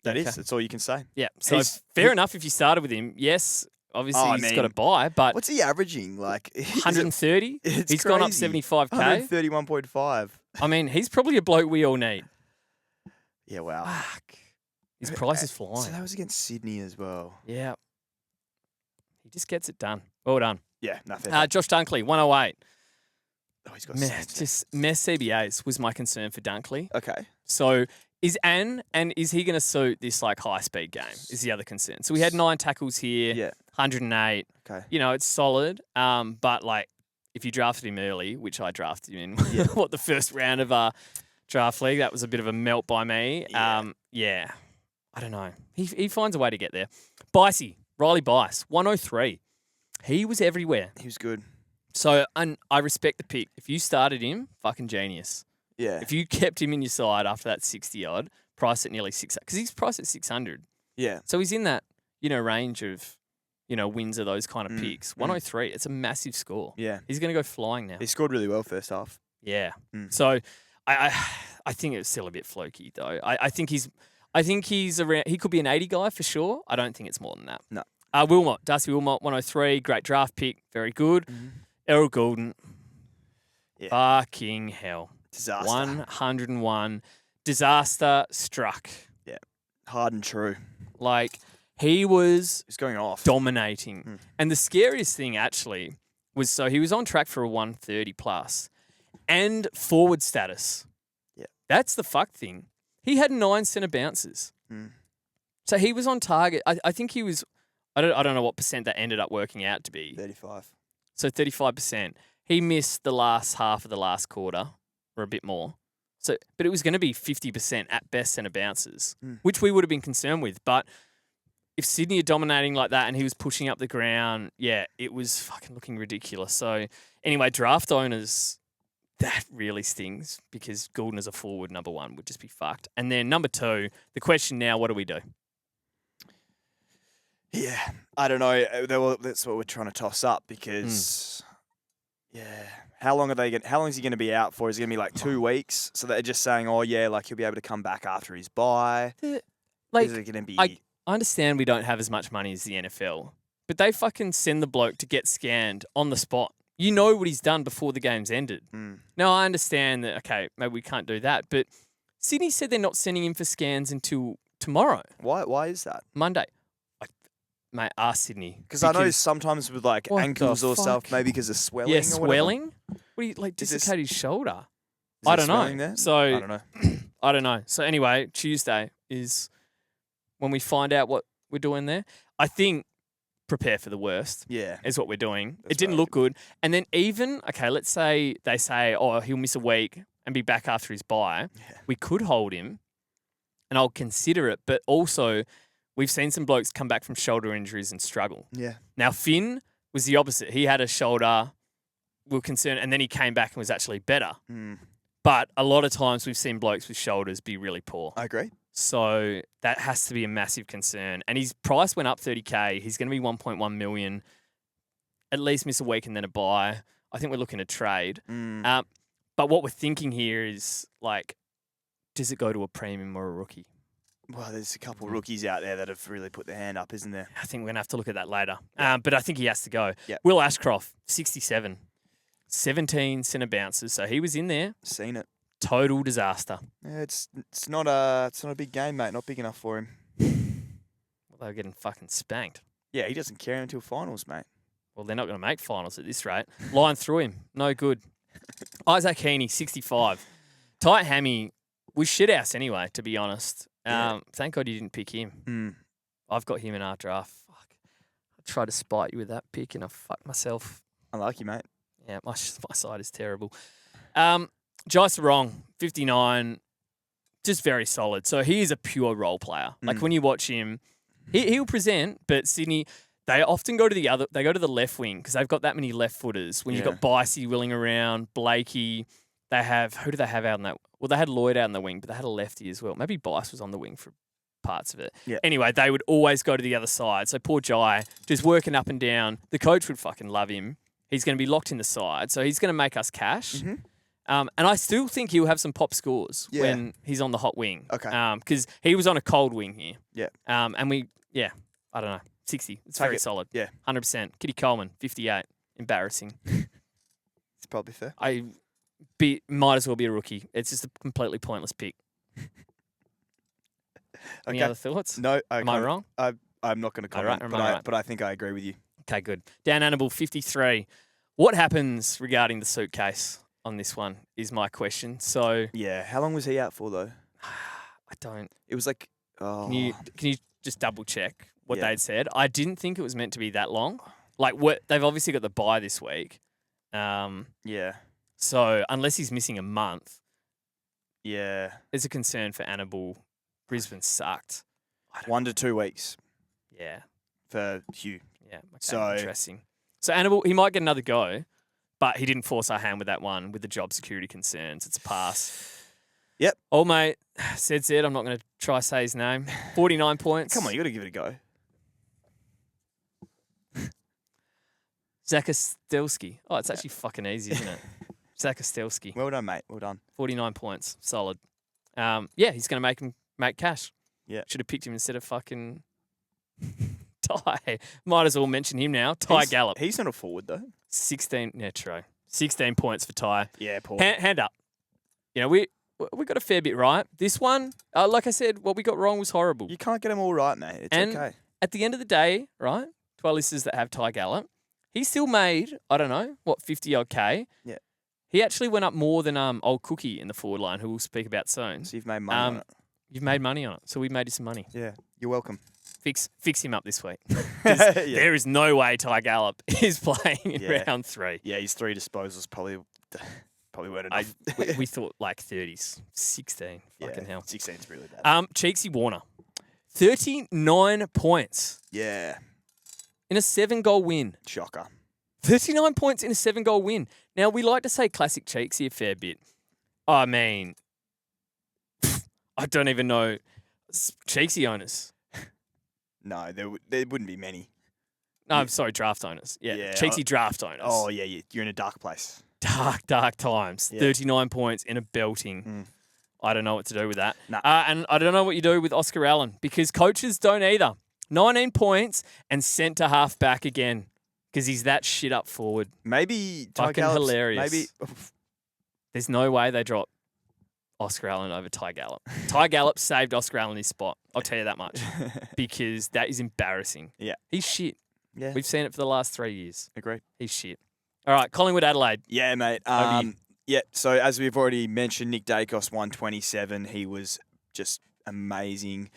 That is. That's all you can say. Yeah. So fair enough if you started with him. Yes. Obviously, he's got to buy, but what's he averaging? Like 130? He's gone up 75K. 131.5. I mean, he's probably a bloke we all need. Yeah, wow. Fuck. His price is flying. So that was against Sydney as well. Yeah. He just gets it done. Well done. Yeah, nothing. Josh Dunkley, 108. Oh, he's got just mess CBAs was my concern for Dunkley. Okay. So is he going to suit this like high speed game? Is the other concern. So we had 9 tackles here. Yeah. 108. Okay. It's solid. But like if you drafted him early, which I drafted him in the first round of our draft league, that was a bit of a melt by me. Yeah. I don't know. He finds a way to get there. Bicey, Riley Bice, 103. He was everywhere. He was good. So, and I respect the pick. If you started him, fucking genius. Yeah. If you kept him in your side after that 60-odd, priced at nearly 600, because he's priced at 600. Yeah. So he's in that, range of, wins of those kind of picks. 103, it's a massive score. Yeah. He's going to go flying now. He scored really well first half. Yeah. So I think it's still a bit fluky though. I think he's around. He could be an 80 guy for sure. I don't think it's more than that. No. Darcy Wilmot, 103, great draft pick, very good. Errol Goulden, fucking hell, Disaster. 101, disaster struck. Yeah, hard and true. Like he was He's going off, dominating, and the scariest thing actually was he was on track for a 130 plus, and forward status. Yeah, that's the fuck thing. He had 9 centre bounces, so he was on target. I think he was. I don't know what percent that ended up working out to be. 35. So 35%. He missed the last half of the last quarter, or a bit more. So, but it was going to be 50% at best centre bounces, which we would have been concerned with. But if Sydney are dominating like that and he was pushing up the ground, yeah, it was fucking looking ridiculous. So anyway, draft owners, that really stings because Goulden as a forward, number one, would just be fucked. And then number two, the question now, what do we do? Yeah, I don't know. That's what we're trying to toss up because, how long is he going to be out for? Is it going to be like 2 weeks? So they're just saying, oh yeah, like he'll be able to come back after his bye. Like, is it going to be? I understand we don't have as much money as the NFL, but they fucking send the bloke to get scanned on the spot. You know what he's done before the game's ended. Now, I understand that, okay, maybe we can't do that, but Sydney said they're not sending him for scans until tomorrow. Why is that? Monday. Mate, ask Sydney. Because I know sometimes with like ankles or stuff, maybe because of swelling. Yeah, or swelling. What do you like? Dislocate his shoulder? I don't know. There? So I don't know. I don't know. So anyway, Tuesday is when we find out what we're doing there. I think prepare for the worst. Yeah, is what we're doing. That's it didn't look good. And then even let's say they say, oh, he'll miss a week and be back after his bye. Yeah. We could hold him, and I'll consider it. But also, we've seen some blokes come back from shoulder injuries and struggle. Yeah. Now, Finn was the opposite. He had a shoulder, we were concerned, and then he came back and was actually better. But a lot of times we've seen blokes with shoulders be really poor. I agree. So that has to be a massive concern. And his price went up 30K. He's going to be 1.1 million. At least miss a week and then a buy. I think we're looking to trade. But what we're thinking here is, like, does it go to a premium or a rookie? Well, there's a couple of rookies out there that have really put their hand up, isn't there? I think we're going to have to look at that later. But I think he has to go. Yep. Will Ashcroft, 67. 17 centre bounces. So he was in there. Seen it. Total disaster. Yeah, it's not a big game, mate. Not big enough for him. Well, they were getting fucking spanked. Yeah, he doesn't care until finals, mate. Well, they're not going to make finals at this rate. Line through him. No good. Isaac Heaney, 65. Tight hammy was shit house anyway, to be honest. Thank God you didn't pick him. I've got him in our draft. Fuck. I tried to spite you with that pick and I fucked myself. Unlucky, mate. Yeah, my side is terrible. Jai Sarong, 59, just very solid. So he is a pure role player. Like when you watch him, he'll present, but Sydney, they often go to the left wing because they've got that many left footers. When you've got Bicey willing around, Blakey, who do they have out in that? Well, they had Lloyd out in the wing, but they had a lefty as well. Maybe Bice was on the wing for parts of it. Yeah. Anyway, they would always go to the other side. So poor Jai, just working up and down. The coach would fucking love him. He's going to be locked in the side, so he's going to make us cash. And I still think he'll have some pop scores when he's on the hot wing. Okay. Because he was on a cold wing here. Yeah. And I don't know, 60. It's very solid. Yeah. 100%. Kitty Coleman, 58. Embarrassing. It's probably fair. Might as well be a rookie. It's just a completely pointless pick. Any other thoughts? No. Am I wrong? I'm not going to comment, but I think I agree with you. Okay, good. Dan Annable, 53. What happens regarding the suitcase on this one is my question. So yeah, how long was he out for though? I don't. It was like. Oh. Can you just double check what they'd said? I didn't think it was meant to be that long. Like they've obviously got the bye this week. Yeah. So unless he's missing a month, there's a concern for Annable. Brisbane sucked. 1 to 2 weeks. Yeah. For Hugh. Yeah. Okay, so interesting. So Annable, he might get another go, but he didn't force our hand with that one with the job security concerns. It's a pass. Yep. Old mate said, I'm not going to try say his name. 49 points. Come on, you got to give it a go. Zakastelsky. Oh, it's actually fucking easy, isn't it? Zakastelsky. Well done, mate. Well done. 49 points. Solid. He's going to make cash. Yeah. Should have picked him instead of fucking Ty. Might as well mention him now. Ty Gallop. He's not a forward, though. 16. Yeah, true. 16 points for Ty. Yeah, Paul. Hand up. You know, we got a fair bit right. This one, like I said, what we got wrong was horrible. You can't get them all right, mate. It's okay. At the end of the day, right, to our listeners that have Ty Gallop, he still made, 50-odd K. Yeah. He actually went up more than old Cookie in the forward line, who we'll speak about soon. So you've made money on it. You've made money on it. So we made you some money. Yeah, you're welcome. Fix him up this week. There is no way Ty Gallop is playing in round 3. Yeah, his 3 disposals probably weren't enough. We thought like 30s. 16. Fucking hell. 16's really bad. Cheeksy Warner. 39 points Yeah. in a 7-goal win. Shocker. 39 points in a 7-goal win. Now, we like to say classic Cheeksy a fair bit. I mean, I don't even know Cheeksy owners. No, there wouldn't be many. No, I'm sorry, draft owners. Yeah, Yeah, Cheeksy draft owners. Oh, yeah, you're in a dark place. Dark times. Yeah. 39 points in a belting. Mm. I don't know what to do with that. Nah. And I don't know what you do with Oscar Allen because coaches don't either. 19 points and centre half back again because he's that shit up forward. Maybe Ty Fucking Gallup's- hilarious. Maybe There's no way they drop Oscar Allen over Ty Gallup. Ty Gallup saved Oscar Allen his spot. I'll tell you that much because that is embarrassing. Yeah. He's shit. Yeah. We've seen it for the last 3 years. Agreed. He's shit. All right, Collingwood, Adelaide. Yeah, mate. Over you. Yeah, so as we've already mentioned, Nick Dacos 127. He was just amazing.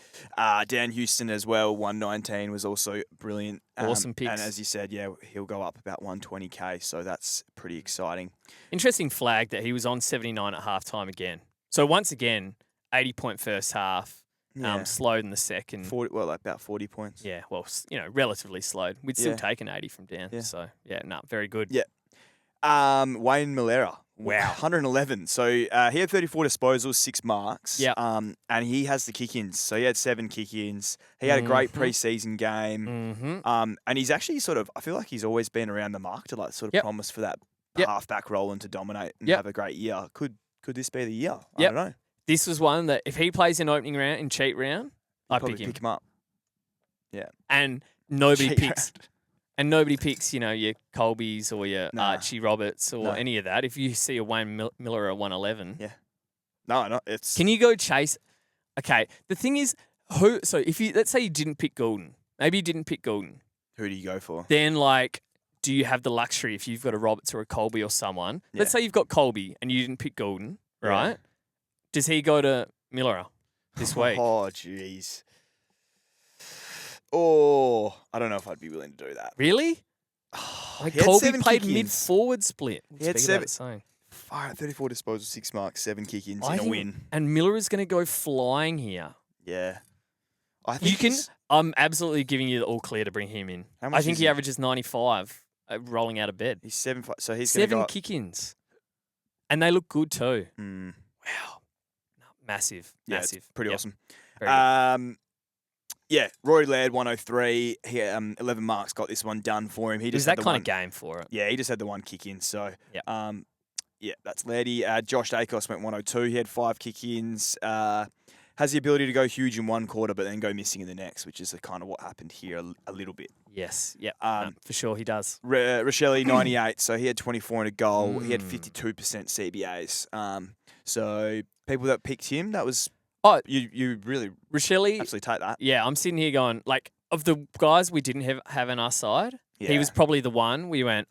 Dan Houston as well, 119 was also brilliant. Awesome picks. And as you said, yeah, he'll go up about 120K, so that's pretty exciting. Interesting flag that he was on 79 at halftime again. So once again, 80-point first half, Yeah. slowed in the second. 40, well, like about 40 points. Yeah, well, relatively slowed. We'd still Yeah. take an 80 from Dan. Yeah. So, yeah, no, very good. Yeah. Wayne Malera. Wow. 111. So he had 34 disposals, 6 marks. Yep. And he has the kick-ins. So he had 7 kick-ins. He had a great preseason game. Mm-hmm. And he's actually sort of, I feel like he's always been around the mark to like sort of Yep. promise for that Yep. halfback role and to dominate and Yep. have a great year. Could this be the year? I Yep. don't know. This was one that if he plays in opening round, in cheat round, I Probably pick him. pick him up. And nobody Cheat picks. And nobody picks, your Colbys or your Nah. Archie Roberts or No. any of that. If you see a Wayne Miller at 111, Yeah. No, it's can you go chase? Okay, the thing is, so if you let's say you didn't pick Golden, maybe you didn't pick Golden, who do you go for? then do you have the luxury if you've got a Roberts or a Colby or someone? Yeah. Let's say you've got Colby and you didn't pick Golden, Yeah. right? Does he go to Miller this week? Oh, jeez. Oh, I don't know if I'd be willing to do that. Really? He had Colby 7 played kick-ins. mid-forward split. He had Speak about 7 it, so. 34 disposals, 6 marks, 7 kick-ins I in a think- win. And Miller is going to go flying here. Yeah. I think You can. he's- I'm absolutely giving you the all clear to bring him in. How much I think is he he? averages 95 rolling out of bed. He's 7. So he's going to 7 go up. kick-ins, and they look good too. Mm, Wow, no, massive, yeah, it's massive, pretty Yep, awesome. very good. Yeah, Rory Laird 103. He 11 marks got this one done for him. He It was just had that the kind one, of game for it. Yeah, he just had the one kick in. So Yep. yeah, that's Lairdy. Josh Dacos went 102. He had 5 kick-ins. Has the ability to go huge in one quarter, but then go missing in the next, which is kind of what happened here a little bit. Yes, yeah, for sure he does. Rochelle 98, so he had 24 and a goal. He had Mm. 52% CBAs. So people that picked him, that was Oh, you really Rochelle. absolutely take that. Yeah, I'm sitting here going of the guys we didn't have on our side, he Yeah. was probably the one we went,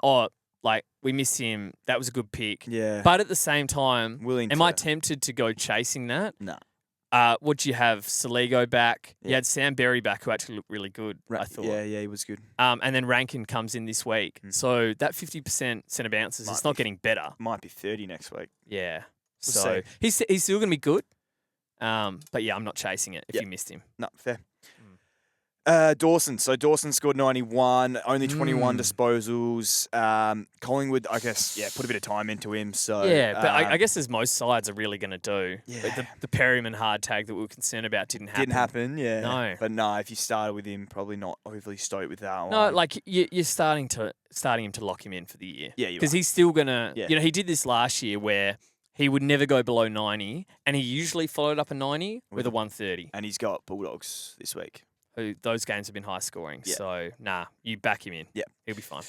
we missed him. That was a good pick. Yeah, But at the same time, willing. am to, I tempted to go chasing that? No. Would you have Saligo back? You Yeah. had Sam Berry back, who actually looked really good, I thought. Yeah, he was good. And then Rankin comes in this week. Mm. So that 50% centre bounces, Might it's not be- getting better. Might be 30 next week. Yeah. We'll So he's still going to be good. But yeah, I'm not chasing it if Yep. you missed him. No, fair. Dawson. So Dawson scored 91, only 21 disposals. Collingwood, I guess, put a bit of time into him. So Yeah, but I guess as most sides are really going to do. Yeah. But the Perryman hard tag that we were concerned about didn't happen. didn't happen. Yeah, No. But no, if you started with him, probably not overly stoked with that No, one. you're starting him to lock him in for the year. Yeah, you because are. he's still gonna. Yeah. He did this last year where he would never go below 90, and he usually followed up a 90 with a 130. And he's got Bulldogs this week. Who those games have been high scoring. Yeah. So you back him in. Yeah. He'll be fine.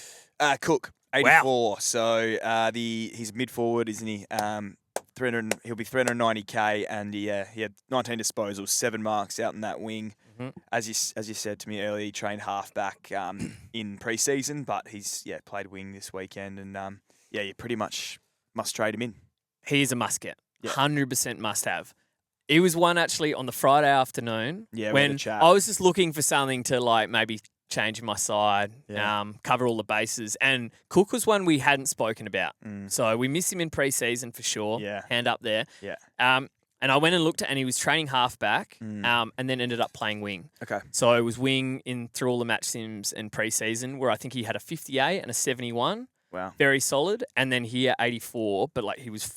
Cook 84. So he's mid forward, isn't he? 300. He'll be 390K, and he had 19 disposals, 7 marks out in that wing. Mhm. As you said to me earlier, he trained halfback in pre-season, but he's played wing this weekend, and you pretty much must trade him in. He is a must get. Yeah. 100% must have. He was one actually on the Friday afternoon Yeah, we had a when chat. I was just looking for something to maybe change my side, Yeah. cover all the bases. And Cook was one we hadn't spoken about. Mm. So we missed him in pre-season for sure. Yeah. Hand up there. Yeah. And And I went and looked at, and he was training halfback, and then ended up playing wing. Okay. So it was wing through all the match sims and preseason, where I think he had a 58 and a 71. Wow. Very solid. And then here 84, but like he was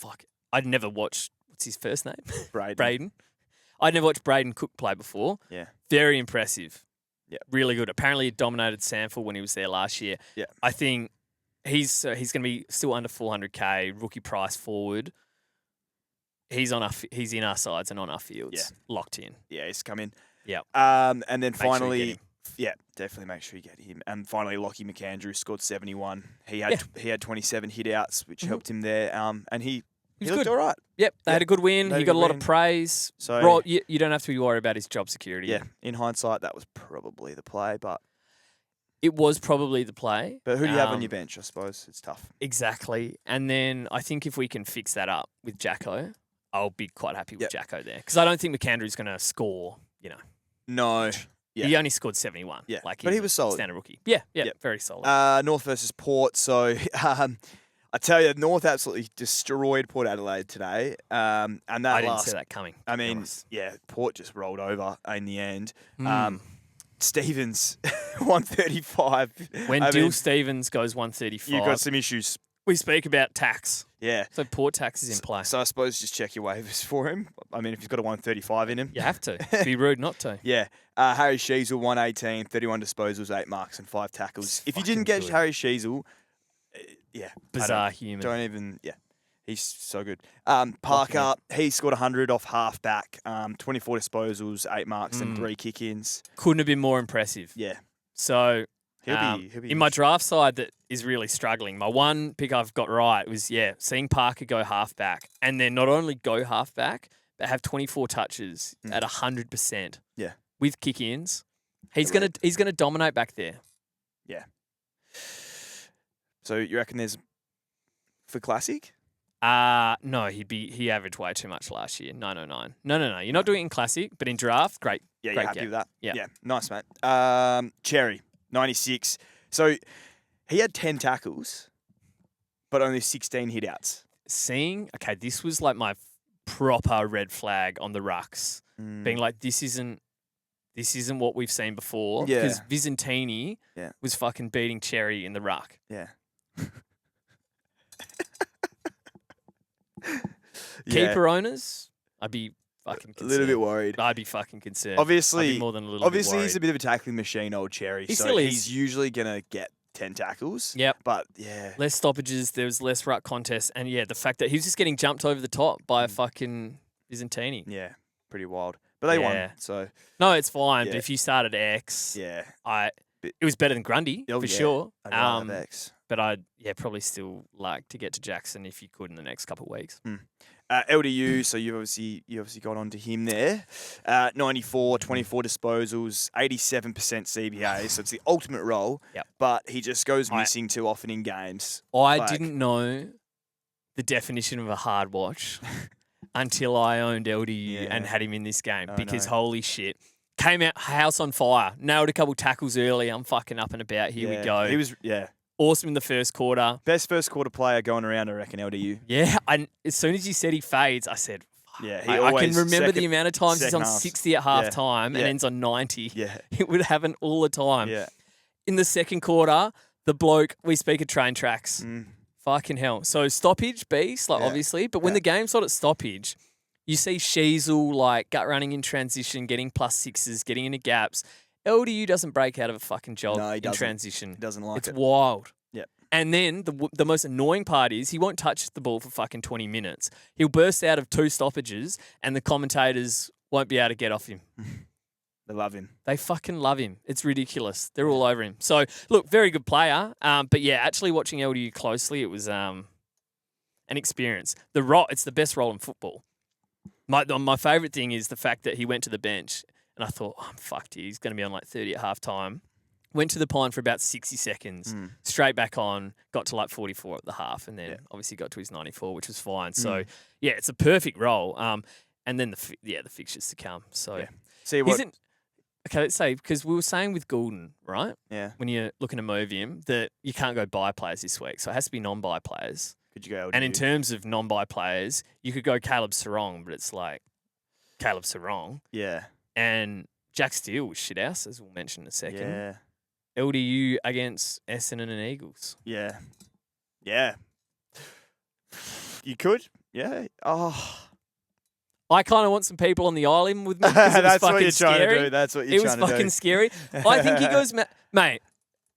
I'd never watched, what's his first name? Braden. I'd never watched Braden Cook play before. Yeah. Very impressive. Yeah. Really good. Apparently he dominated Samford when he was there last year. Yeah. I think he's going to be still under 400K, rookie price forward. He's in our sides and on our fields. Yeah. Locked in. Yeah, he's come in. Yeah. And then Make sure you finally, get him. yeah, definitely make sure you get him. And finally, Lockie McAndrew scored 71. He had 27 hit outs, which helped him there. And he was looked good. all right. Yep, they had a good win. They He had a got a good lot win. of praise. So- Rob, you don't have to be worried about his job security. Yeah, in hindsight, that was probably the play. But It was probably the play. who do you have on your bench? I suppose it's tough. Exactly. And then I think if we can fix that up with Jacko, I'll be quite happy with Jacko there. Because I don't think McAndrew's going to score, No. Yeah. He only scored 71. Yeah, Like but he he's was a solid. Standard rookie. Yeah, Yep. very solid. North versus Port. So I tell you, North absolutely destroyed Port Adelaide today. And that I didn't last, see that coming. I to be mean, honest. yeah, Port just rolled over in the end. Mm. Stevens, 135. When I Dill mean, Stevens goes 135, you've got some issues. we speak about tax. Yeah. So Port tax is in play. So I suppose just check your waivers for him. I mean, if he's got a 135 in him. You have to. It'd be rude not to. Yeah. Harry Sheasel, 118, 31 disposals, 8 marks and 5 tackles. If you didn't get good. Harry Sheasel, yeah. Bizarre human. Don't even, yeah. He's so good. Parker, he scored 100 off half-back, 24 disposals, 8 marks and 3 kick-ins. Couldn't have been more impressive. Yeah. So He'll be in my draft side that is really struggling, my one pick I've got right was, seeing Parker go halfback, and then not only go halfback, but have 24 touches at 100%. Yeah. With kick-ins. He's gonna dominate back there. Yeah. So you reckon there's for Classic? No, he averaged way too much last year. No. You're not doing it in classic, but in draft, great. Yeah, great you're happy get. with that? Yeah. Nice, mate. Cherry, 96. So he had 10 tackles, but only 16 hit outs. This was like my proper red flag on the rucks, being like, this isn't what we've seen before. Yeah. Because Vizentini was fucking beating Cherry in the ruck. Yeah. Keeper owners, I'd be fucking concerned. A little bit worried. I'd be fucking concerned. Obviously, I'd be more than a little bit worried. he's a bit of a tackling machine, old Cherry. He so still is. he's usually going to get 10 tackles. Yep. But, yeah. Less stoppages, there was less ruck contests, and the fact that he was just getting jumped over the top by a fucking Vizentini. Yeah, pretty wild. But they won, so... No, it's fine, Yeah. but if you started X, Yeah. it was better than Grundy, Oh, for yeah. sure. I'd rather have X. But I'd probably still like to get to Jackson if you could in the next couple of weeks. LDU, so you obviously got onto him there. 94, 24 disposals, 87% CBA, so it's the ultimate role. Yep. But he just goes missing too often in games. I didn't know the definition of a hard watch until I owned LDU and had him in this game because holy shit. Came out house on fire, nailed a couple tackles early. I'm fucking up and about. Here we go. He was, awesome in the first quarter. best first quarter player going around, I reckon, LDU. Yeah, as soon as you said he fades, I said, Yeah, I can remember the amount of times he's on half. 60 at half Yeah. time and Yeah. ends on 90. Yeah. It would happen all the time. Yeah. In the second quarter, the bloke, we speak of train tracks. Fucking hell. So stoppage, beast, obviously. But when the game's not at stoppage, you see Sheasel gut running in transition, getting +6s, getting into gaps. LDU doesn't break out of a fucking jog No, he in doesn't. transition. He doesn't like it's it. wild. Yep. And then the most annoying part is he won't touch the ball for fucking 20 minutes. He'll burst out of 2 stoppages and the commentators won't be able to get off him. They love him. They fucking love him. It's ridiculous. They're all over him. So, look, very good player. But, actually watching LDU closely, it was an experience. It's the best role in football. My favourite thing is the fact that he went to the bench and I thought, I'm fucked here. He's going to be on 30 at half time. Went to the pine for about 60 seconds, straight back on, got to 44 at the half, and then obviously got to his 94, which was fine. So, it's a perfect role. And then the fixtures to come. So, See what? okay, let's say, because we were saying with Goulden, right? Yeah. When you're looking to move him, that you can't go buy players this week. So it has to be non-buy players. Could you go LDU? And in terms of non-buy players, you could go Caleb Sarong, but it's Caleb Sarong. Yeah. And Jack Steele was shithouse, as we'll mention in a second. Yeah. LDU against Essendon and Eagles. Yeah. Yeah. You could. Yeah. Oh. I kind of want some people on the island with me because it was That's fucking what you're scary. trying to do. That's what you're It was trying to do. fucking scary. I think he goes, mate,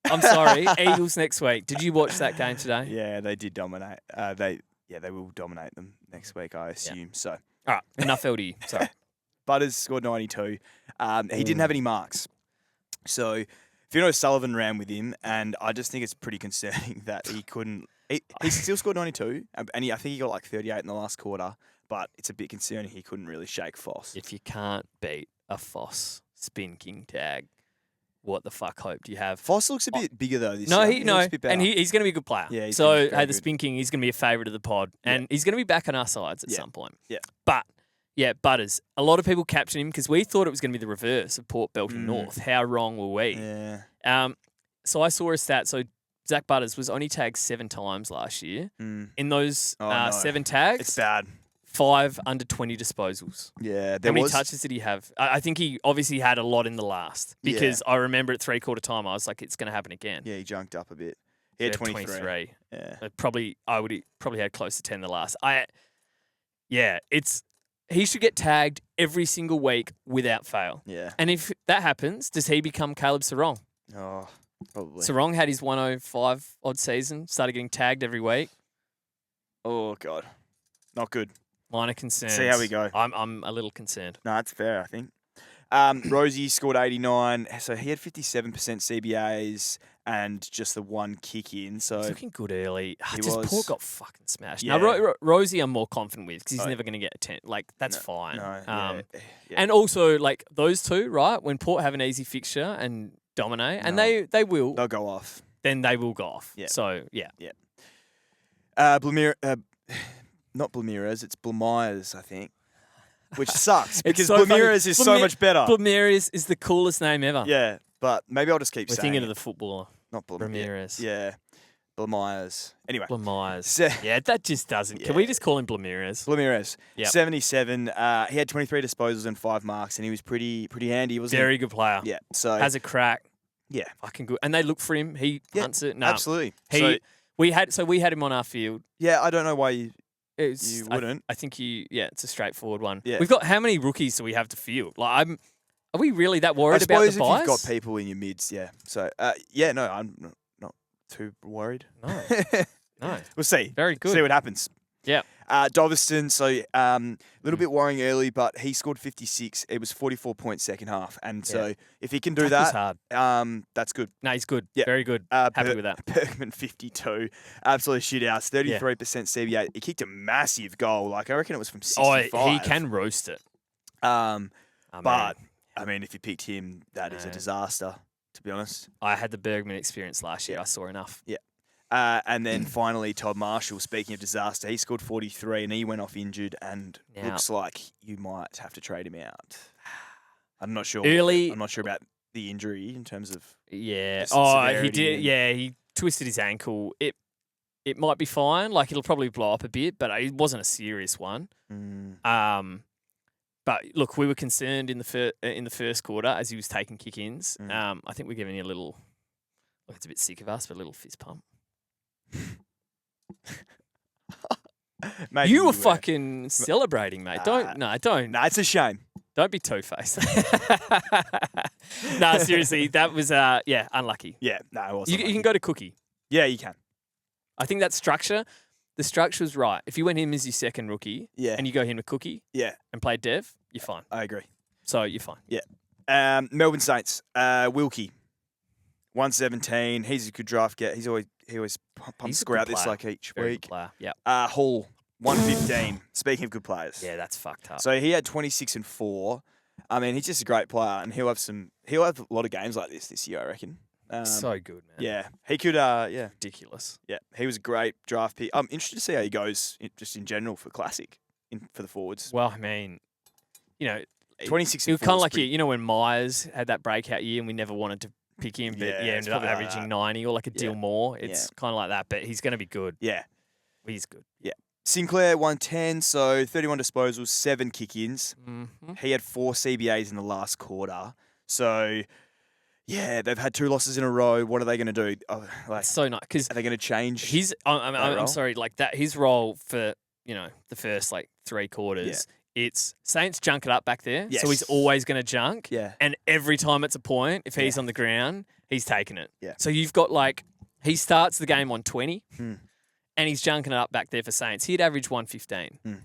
I'm sorry, Eagles next week. Did you watch that game today? Yeah, they did dominate. They will dominate them next week, I assume. So, All right, enough LDU. Sorry. Butters scored 92. He didn't have any marks. So, Fino Sullivan ran with him, and I just think it's pretty concerning that he couldn't. He still scored 92, and I think he got like 38 in the last quarter. But it's a bit concerning he couldn't really shake Foss. If you can't beat a Foss spin king tag, what the fuck hope do you have? Foss looks a bit bigger though this No, year. no, looks a bit better. and he's going to be a good player. Yeah, he's so, gonna be very hey, the good. spin king, he's going to be a favourite of the pod, and he's going to be back on our sides at some point. Yeah. But, yeah, Butters, a lot of people captioned him because we thought it was going to be the reverse of Port Belton North. How wrong were we? Yeah. So I saw a stat. So Zach Butters was only tagged 7 times last year. In those no. 7 tags, It's bad. 5 under 20 disposals. Yeah. How many touches did he have? I think he obviously had a lot in the last because I remember at 3/4 time I was like, it's going to happen again. Yeah, he junked up a bit. He had 23. Yeah. I would probably had close to 10 the last. He should get tagged every single week without fail. Yeah. And if that happens, does he become Caleb Sarong? Oh, probably. Sarong had his 105 odd season, started getting tagged every week. Oh God, not good. Minor concerns. See how we go. I'm a little concerned. No, that's fair, I think. Rosie scored 89, so he had 57% CBAs and just the 1 kick in. So He's looking good early. He Just was. Port got fucking smashed. Yeah. Now, Rosie I'm more confident with because he's Oh. never going to get a 10. Like, that's fine. No, Yeah. yeah. And also, like, those two, right, when Port have an easy fixture and dominate, and they will, They'll go off. then they will go off. Yeah. So, yeah. Not Blamires, it's Blamires, I think, which sucks because so funny. Blamires is so much better. Ramirez is the coolest name ever. Yeah, but maybe I'll just keep We're saying thinking it. of the footballer. Not Blamires. Ramirez. Yeah, Blamires. Anyway, Blamires. So- Yeah, that just doesn't. Can we just call him Blamires? Blamires, Yep. 77. He had 23 disposals and 5 marks, and he was pretty handy, wasn't Very good player. he? Yeah. So Has a crack. yeah, Fucking good. And they look for him. He punts it. No, absolutely. we had him on our field. Yeah, I don't know why you. It's, You wouldn't. I think it's a straightforward one. Yeah. We've got how many rookies do we have to field? Like, are we really that I worried about the suppose if buys? you've got people in your mids, yeah. So no, I'm not too worried. No. No. We'll see. Very good. See what happens. Yeah. Doveston, so a little bit worrying early, but he scored 56. It was 44 points second half, and so if he can do Tackle's that, hard. that's good. No, he's good. Yeah. Very good. Happy with that. Bergman 52, absolute shithouse, 33% CBA. He kicked a massive goal. Like I reckon it was from 65. He can roast it. But man. I mean, if you picked him, that is a disaster. To be honest. I had the Bergman experience last year. I saw enough. Yeah. And then finally, Todd Marshall, speaking of disaster, he scored 43 and he went off injured and Now- looks like you might have to trade him out. I'm not sure. Early- I'm not sure about the injury in terms of. Yeah. Just Oh, he severity did. and- Yeah, he twisted his ankle. It might be fine. Like it'll probably blow up a bit, but it wasn't a serious one. But look, we were concerned in the first quarter as he was taking kick-ins. I think we're giving you a little. Look, it's a bit sick of us, but a little fist pump. Maybe You were were. fucking celebrating, mate. Don't. Nah, it's a shame. Don't be two-faced. No, seriously, that was unlucky. Yeah, no, it wasn't. You can go to Cookie. Yeah, you can. I think that structure, the structure was right. If you went him as your second rookie, Yeah. and you go him to Cookie, Yeah, and play Dev, you're fine. I agree. So you're fine. Melbourne Saints, Wilkie, 117. He's a good draft get. He always He's pumps a score good out this player. like each Very week. good player. Yeah. Hall, 115. Speaking of good players. Yeah, that's fucked up. So he had 26 and 4. I mean, he's just a great player, and he'll have a lot of games like this year, I reckon. So good, man. Yeah, he could. Yeah, Ridiculous. yeah, he was a great draft pick. I'm interested to see how he goes just in general for Classic, for the forwards. Well, I mean, 26 he and was kind of 4 is like pretty- when Myers had that breakout year and we never wanted to pick him, but Yeah, it's ended up probably like averaging that. 90 or like a Yeah. deal more. It's Yeah. kind of like that, but he's going to be good. Yeah, He's good. yeah. Sinclair 110, so 31 disposals, 7 kick-ins. Mm-hmm. He had 4 CBAs in the last quarter. So, yeah, they've had 2 losses in a row. What are they going to do? It's so nice because are they going to change? I'm sorry, like that. His role for the first like 3 quarters. It's Saints junk it up back there, so he's always going to junk. Yeah. And every time it's a point, if he's on the ground, he's taking it. Yeah. So you've got he starts the game on 20, and he's junking it up back there for Saints. He'd average 115.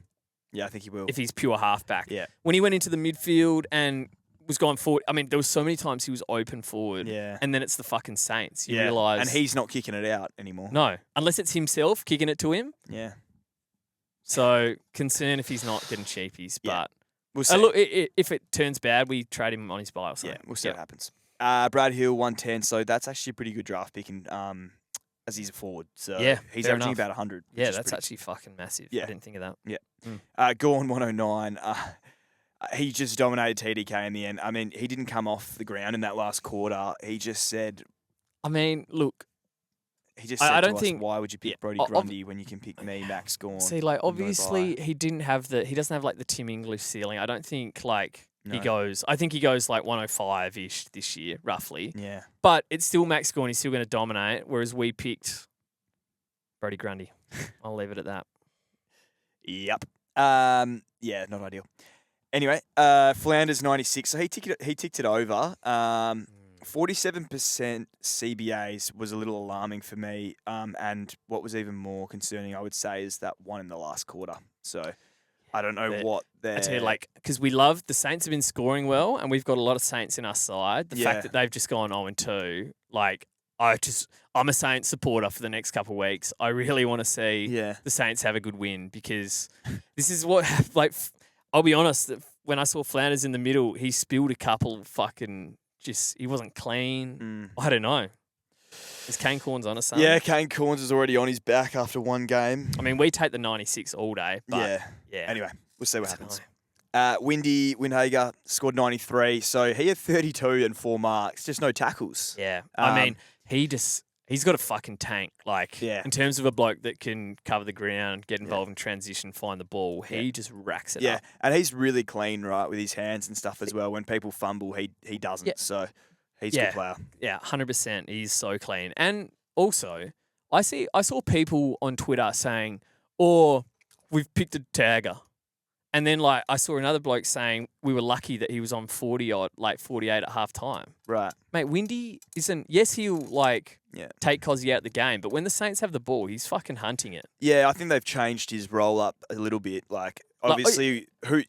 Yeah, I think he will. If he's pure halfback. Yeah. When he went into the midfield and was going forward, I mean, there was so many times he was open forward. Yeah. And then it's the fucking Saints. You realise. And he's not kicking it out anymore. No. Unless it's himself kicking it to him. Yeah. So, concern if he's not getting cheapies. But we'll see. look, if it turns bad, we trade him on his buy or something. Yeah, we'll see what happens. Brad Hill, 110. So that's actually a pretty good draft pick as he's a forward. So he's averaging about 100. Yeah, that's actually fucking massive. Yeah. I didn't think of that. Yeah. Gorn, 109. He just dominated TDK in the end. I mean, he didn't come off the ground in that last quarter. He just said... I mean, look... He just said I don't to us, think why would you pick Brodie Grundy when you can pick me, Max Gorn? See, obviously he didn't have he doesn't have the Tim English ceiling. I don't think he goes. I think he goes 105-ish this year, roughly. Yeah. But it's still Max Gorn. He's still going to dominate. Whereas we picked Brodie Grundy. I'll leave it at that. Yep. Yeah, not ideal. Anyway, Flanders 96. So he ticked it over. 47% CBAs was a little alarming for me. And what was even more concerning, I would say, is that one in the last quarter. So I don't know what they're... I tell you, because we love... The Saints have been scoring well, and we've got a lot of Saints in our side. The fact that they've just gone 0-2, I'm a Saints supporter for the next couple of weeks. I really want to see the Saints have a good win because this is what... I'll be honest, when I saw Flanders in the middle, he spilled a couple fucking... he wasn't clean. I don't know. Is Kane Corns on us? Yeah, Kane Corns is already on his back after one game. I mean, we take the 96 all day. But yeah. Anyway, we'll see what happens. Windhager scored 93, so he had 32 and 4 marks, just no tackles. Yeah. I mean, he's got a fucking tank. In terms of a bloke that can cover the ground, get involved in transition, find the ball, he just racks it up. Yeah, and he's really clean, right, with his hands and stuff as well. When people fumble, he doesn't. Yeah. So he's a good player. Yeah, 100%. He's so clean. And also, I saw people on Twitter saying, we've picked a tagger. And then, I saw another bloke saying we were lucky that he was on 40-odd, 48 at half time. Right. Mate, Windy isn't... Yes, he'll, take Cozzy out the game, but when the Saints have the ball, he's fucking hunting it. Yeah, I think they've changed his role up a little bit. Obviously...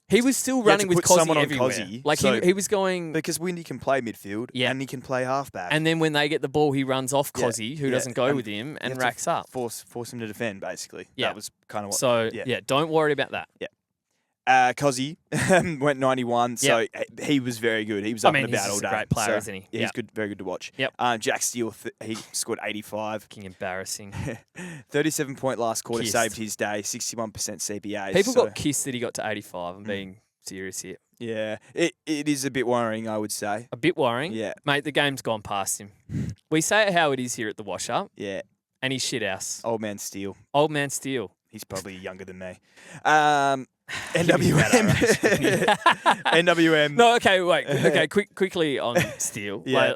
he was still running with Cozzy everywhere. Cozzy, he was going... Because Windy can play midfield and he can play halfback. And then when they get the ball, he runs off Cozzy, who doesn't go with him, and racks up. Force him to defend, basically. Yeah. That was kind of what... So, don't worry about that. Yeah. Cozzy went 91, so he was very good. He was up and about all day. He's a great player, isn't he? Yeah, he's good, very good to watch. Yep. Jack Steele, he scored 85. Fucking embarrassing. 37-point last quarter, saved his day, 61% CBA. People got kissed that he got to 85. I'm being serious here. Yeah, it is a bit worrying, I would say. A bit worrying? Yeah. Mate, the game's gone past him. We say it how it is here at the Wash-Up. Yeah. And he's shit house. Old man Steele. Old man Steele. He's probably younger than me. NWM. NWM. No, okay, wait. Okay, quickly on Steele. Yeah.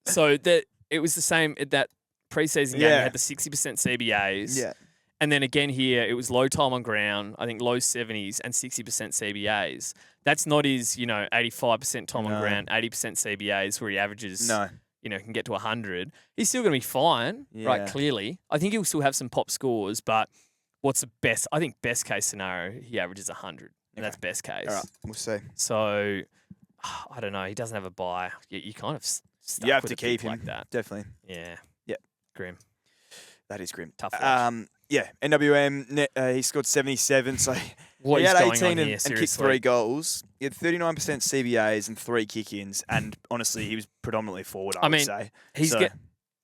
So that it was the same at that preseason game. He had the 60% CBAs. Yeah. And then again here, it was low time on ground, I think low 70s and 60% CBAs. That's not his, 85% time on ground, 80% CBAs where he averages, can get to 100. He's still going to be fine, right, clearly. I think he'll still have some pop scores, but what's the best? I think best case scenario, he averages 100. And that's best case. All right, we'll see. So, I don't know. He doesn't have a buy. You kind of stuck you have with to a keep pick him. like that. Definitely. Yeah. Yep. Grim. That is grim. Tough watch. NWM, he scored 77, so what he is had going 18 on here, and kicked 3 goals. He had 39% CBAs and 3 kick-ins, and honestly, he was predominantly forward, I would say.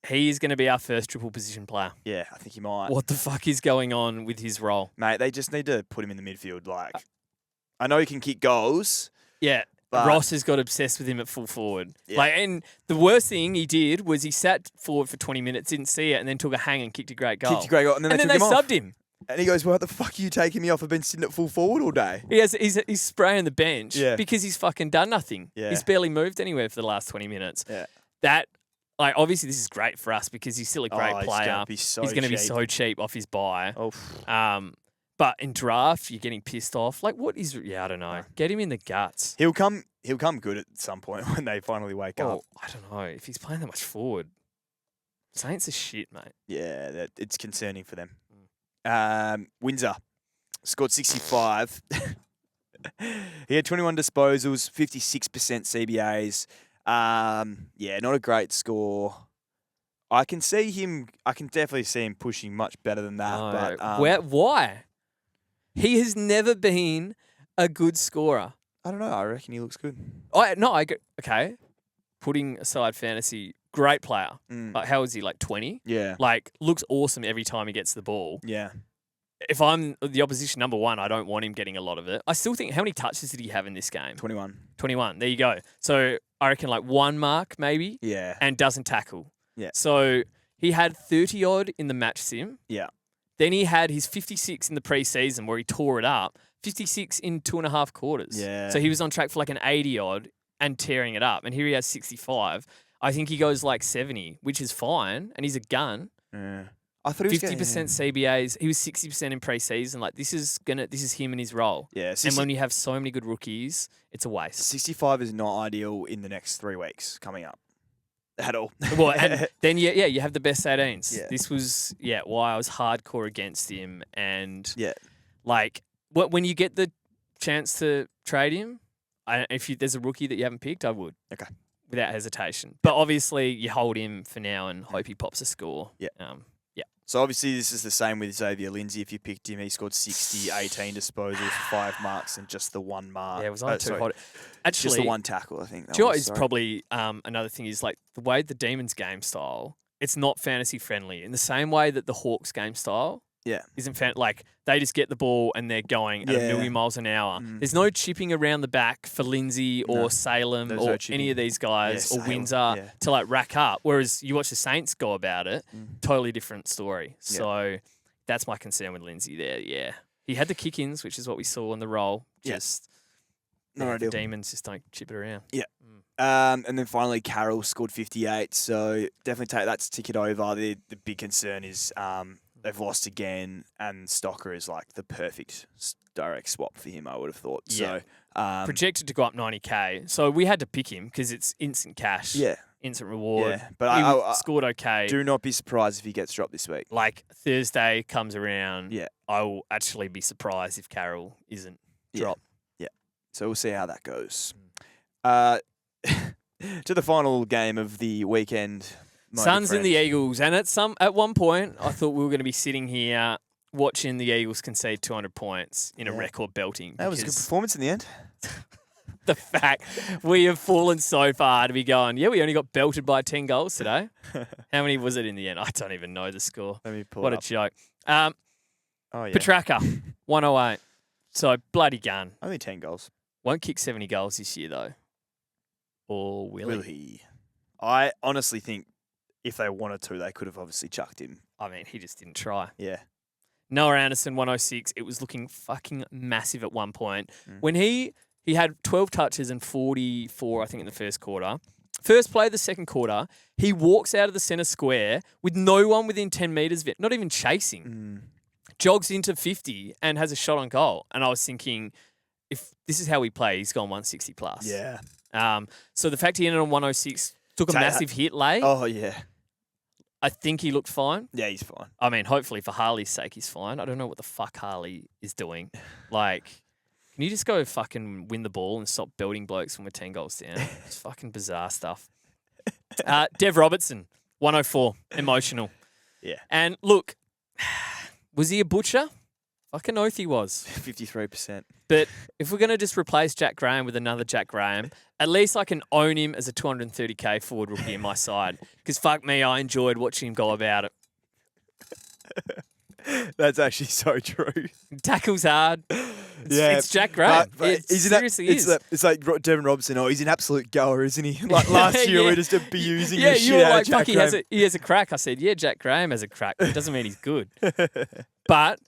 He is going to be our first triple position player. Yeah, I think he might. What the fuck is going on with his role? Mate, they just need to put him in the midfield. I know he can kick goals. Yeah. But Ross has got obsessed with him at full forward. Yeah. And the worst thing he did was he sat forward for 20 minutes, didn't see it, and then took a hang and kicked a great goal. And then they subbed him. And he goes, "What the fuck are you taking me off? I've been sitting at full forward all day." He's spraying the bench because he's fucking done nothing. Yeah. He's barely moved anywhere for the last 20 minutes. Yeah. That, like, obviously this is great for us because he's still a great player. He's He's going to be so cheap off his buy. Oh. But in draft, you're getting pissed off. Like, what is? Yeah, I don't know. Get him in the guts. He'll come good at some point when they finally wake up. Well, I don't know if he's playing that much forward. Saints are shit, mate. Yeah, it's concerning for them. Windsor scored 65. He had 21 disposals, 56% CBAs. Not a great score. I can definitely see him pushing much better than that. No. But why? He has never been a good scorer. I don't know. I reckon he looks good. Okay. Putting aside fantasy, great player. Like, how is he? Like 20? Yeah. Like, looks awesome every time he gets the ball. Yeah. If I'm the opposition number one, I don't want him getting a lot of it. I still think, how many touches did he have in this game? 21. 21. There you go. So I reckon like 1 mark maybe. Yeah. And doesn't tackle. Yeah. So he had 30 odd in the match sim. Yeah. Then he had his 56 in the preseason where he tore it up. 56 in 2.5 quarters. Yeah. So he was on track for like an 80 odd and tearing it up. And here he has 65. I think he goes like 70, which is fine. And he's a gun. Yeah. I thought he was 50% CBAs. He was 60% in preseason. Like, this is him and his role. Yeah. And when you have so many good rookies, it's a waste. 65 is not ideal in the next 3 weeks coming up. At all. Well, and then you have the best 18s. Yeah. This was why I was hardcore against him. And yeah, when you get the chance to trade him, if there's a rookie that you haven't picked, I would. Okay. Without hesitation. But obviously, you hold him for now and hope he pops a score. Yeah. Yeah. So obviously, this is the same with Xavier Lindsay. If you picked him, he scored 60, 18 disposals, 5 marks, and just the 1 mark. Yeah, it was on too hot. Actually, just the 1 tackle, I think. Do you know what is probably another thing is like the way the Demons game style, it's not fantasy friendly. In the same way that the Hawks game style isn't like they just get the ball and they're going at a million miles an hour. There's no chipping around the back for Lindsay or Salem or any of these guys or Windsor to like rack up. Whereas you watch the Saints go about it, totally different story. So that's my concern with Lindsay there. Yeah. He had the kick-ins, which is what we saw on the roll. Just the Demons just don't chip it around. Yeah. And then finally, Carroll scored 58. So definitely take that to tick it over. The big concern is they've lost again, and Stocker is like the perfect direct swap for him, I would have thought. Yeah. So projected to go up 90K. So we had to pick him because it's instant cash. Yeah. Instant reward. Yeah. But he I scored okay. Do not be surprised if he gets dropped this week. Like Thursday comes around. Yeah. I will actually be surprised if Carroll isn't dropped. Yeah. So we'll see how that goes. To the final game of the weekend. Suns and the Eagles. And at one point, I thought we were going to be sitting here watching the Eagles concede 200 points in a record belting. That was a good performance in the end. The fact we have fallen so far to be going, we only got belted by 10 goals today. How many was it in the end? I don't even know the score. Let me pull what it a up. joke. Yeah. Petrarca, 108. So bloody gun. Only 10 goals. Won't kick 70 goals this year, though. Or will he? I honestly think if they wanted to, they could have obviously chucked him. I mean, he just didn't try. Yeah. Noah Anderson, 106. It was looking fucking massive at one point. When he had 12 touches and 44, I think, in the first quarter. First play of the second quarter, he walks out of the centre square with no one within 10 metres of it, not even chasing. Jogs into 50 and has a shot on goal. And I was thinking, if this is how we play, he's gone 160 plus. Yeah. So the fact he ended on 106, took a massive hit late. Oh, yeah. I think he looked fine. Yeah, he's fine. I mean, hopefully for Harley's sake, he's fine. I don't know what the fuck Harley is doing. Like, can you just go fucking win the ball and stop belting blokes when we're 10 goals down? It's fucking bizarre stuff. Dev Robertson, 104, emotional. Yeah. And look, was he a butcher? Fucking oath he was. 53%. But if we're going to just replace Jack Graham with another Jack Graham, at least I can own him as a 230K forward rookie in my side. Because fuck me, I enjoyed watching him go about it. That's actually so true. Tackles hard. It's Jack Graham. It seriously is. It's like Devin Robinson. Oh, he's an absolute goer, isn't he? Like last year, we just abusing the you shit were out like, of Jack fuck, Graham. he has a crack. I said, yeah, Jack Graham has a crack. It doesn't mean he's good. But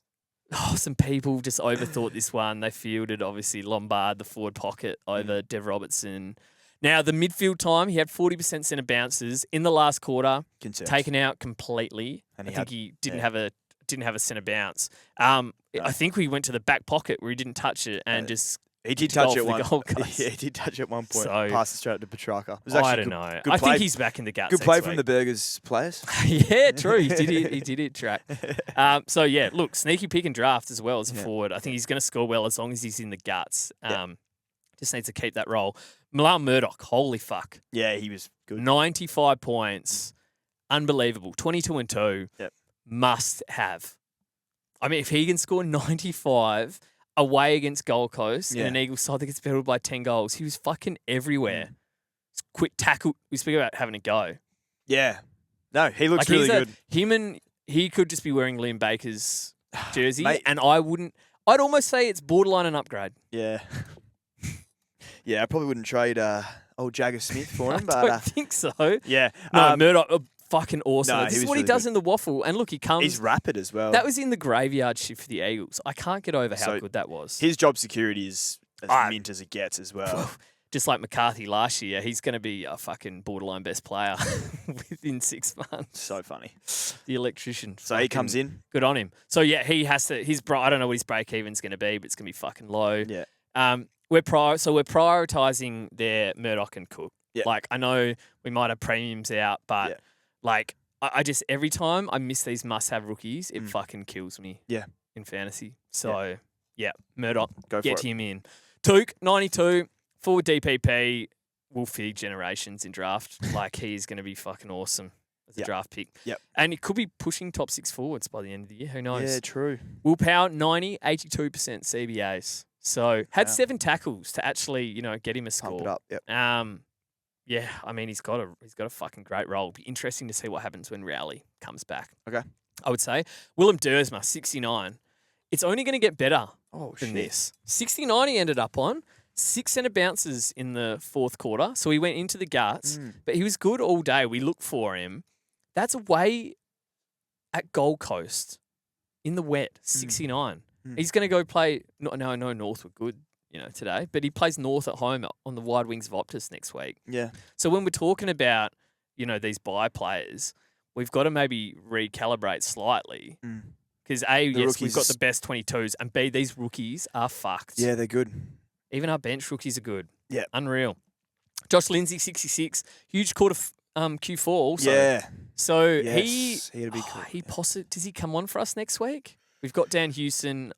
some people just overthought this one. They fielded, obviously, Lombard, the forward pocket, over Dev Robertson. Now, the midfield time, he had 40% centre bounces in the last quarter, taken out completely. And I think he didn't have a centre bounce. I think we went to the back pocket where he didn't touch it and just he did touch it one. Yeah, he did touch it at one point. So, passed it straight to Petrarca. I don't know. I think he's back in the guts. Good play next from week. the Burgers players. Yeah, true. He did it, track. So, yeah, look, sneaky pick and draft as well as a forward. I think he's going to score well as long as he's in the guts. Just needs to keep that role. Milan Murdoch, holy fuck. Yeah, he was good. 95 points. Unbelievable. 22-2. Yep. Must have. I mean, if he can score 95 away against Gold Coast in an Eagles side that gets battled by 10 goals, he was fucking everywhere. Quick tackle. We speak about having a go. Yeah. No, he looks really good. He could just be wearing Liam Baker's jersey, Mate. and I'd almost say it's borderline an upgrade. Yeah. Yeah, I probably wouldn't trade old Jagger Smith for him, I don't think so. yeah. No, Murdoch, fucking awesome. No, This he is was what he really does good. in the waffle. And look, he comes. He's rapid as well. That was in the graveyard shift for the Eagles. I can't get over how good that was. His job security is as mint as it gets as well. Just like McCarthy last year, he's going to be a fucking borderline best player within 6 months. So funny. The electrician. So he comes in. Good on him. So yeah, he has to. I don't know what his break even's going to be, but it's going to be fucking low. Yeah. We're prioritising their Murdoch and Cook. Yeah. Like I know we might have premiums out, but like I just every time I miss these must-have rookies, it fucking kills me. Yeah. In fantasy. So Murdoch, Go get for it. him in. Took 92 forward DPP will feed generations in draft. Like he's going to be fucking awesome as a draft pick. Yep. And it could be pushing top 6 forwards by the end of the year. Who knows? Yeah, true. Willpower 90, 82% CBAs. So had 7 tackles to actually, get him a score. Pump it up. Yep. Yeah, I mean he's got a fucking great role. It'll be interesting to see what happens when Rowley comes back. Okay. I would say Willem Dersma 69. It's only going to get better than this. 69 he ended up on 6 centre bounces in the fourth quarter, so he went into the guts. But he was good all day. We looked for him. That's away at Gold Coast in the wet. 69. He's going to go play. No, North were good, today. But he plays North at home on the wide wings of Optus next week. Yeah. So when we're talking about, these buy players, we've got to maybe recalibrate slightly. Because we've got the best 22s, and B, these rookies are fucked. Yeah, they're good. Even our bench rookies are good. Yeah. Unreal. Josh Lindsay, 66. Huge quarter Q4 also. Yeah. So Yes, he'll be cool. does he come on for us next week? We've got Dan Houston.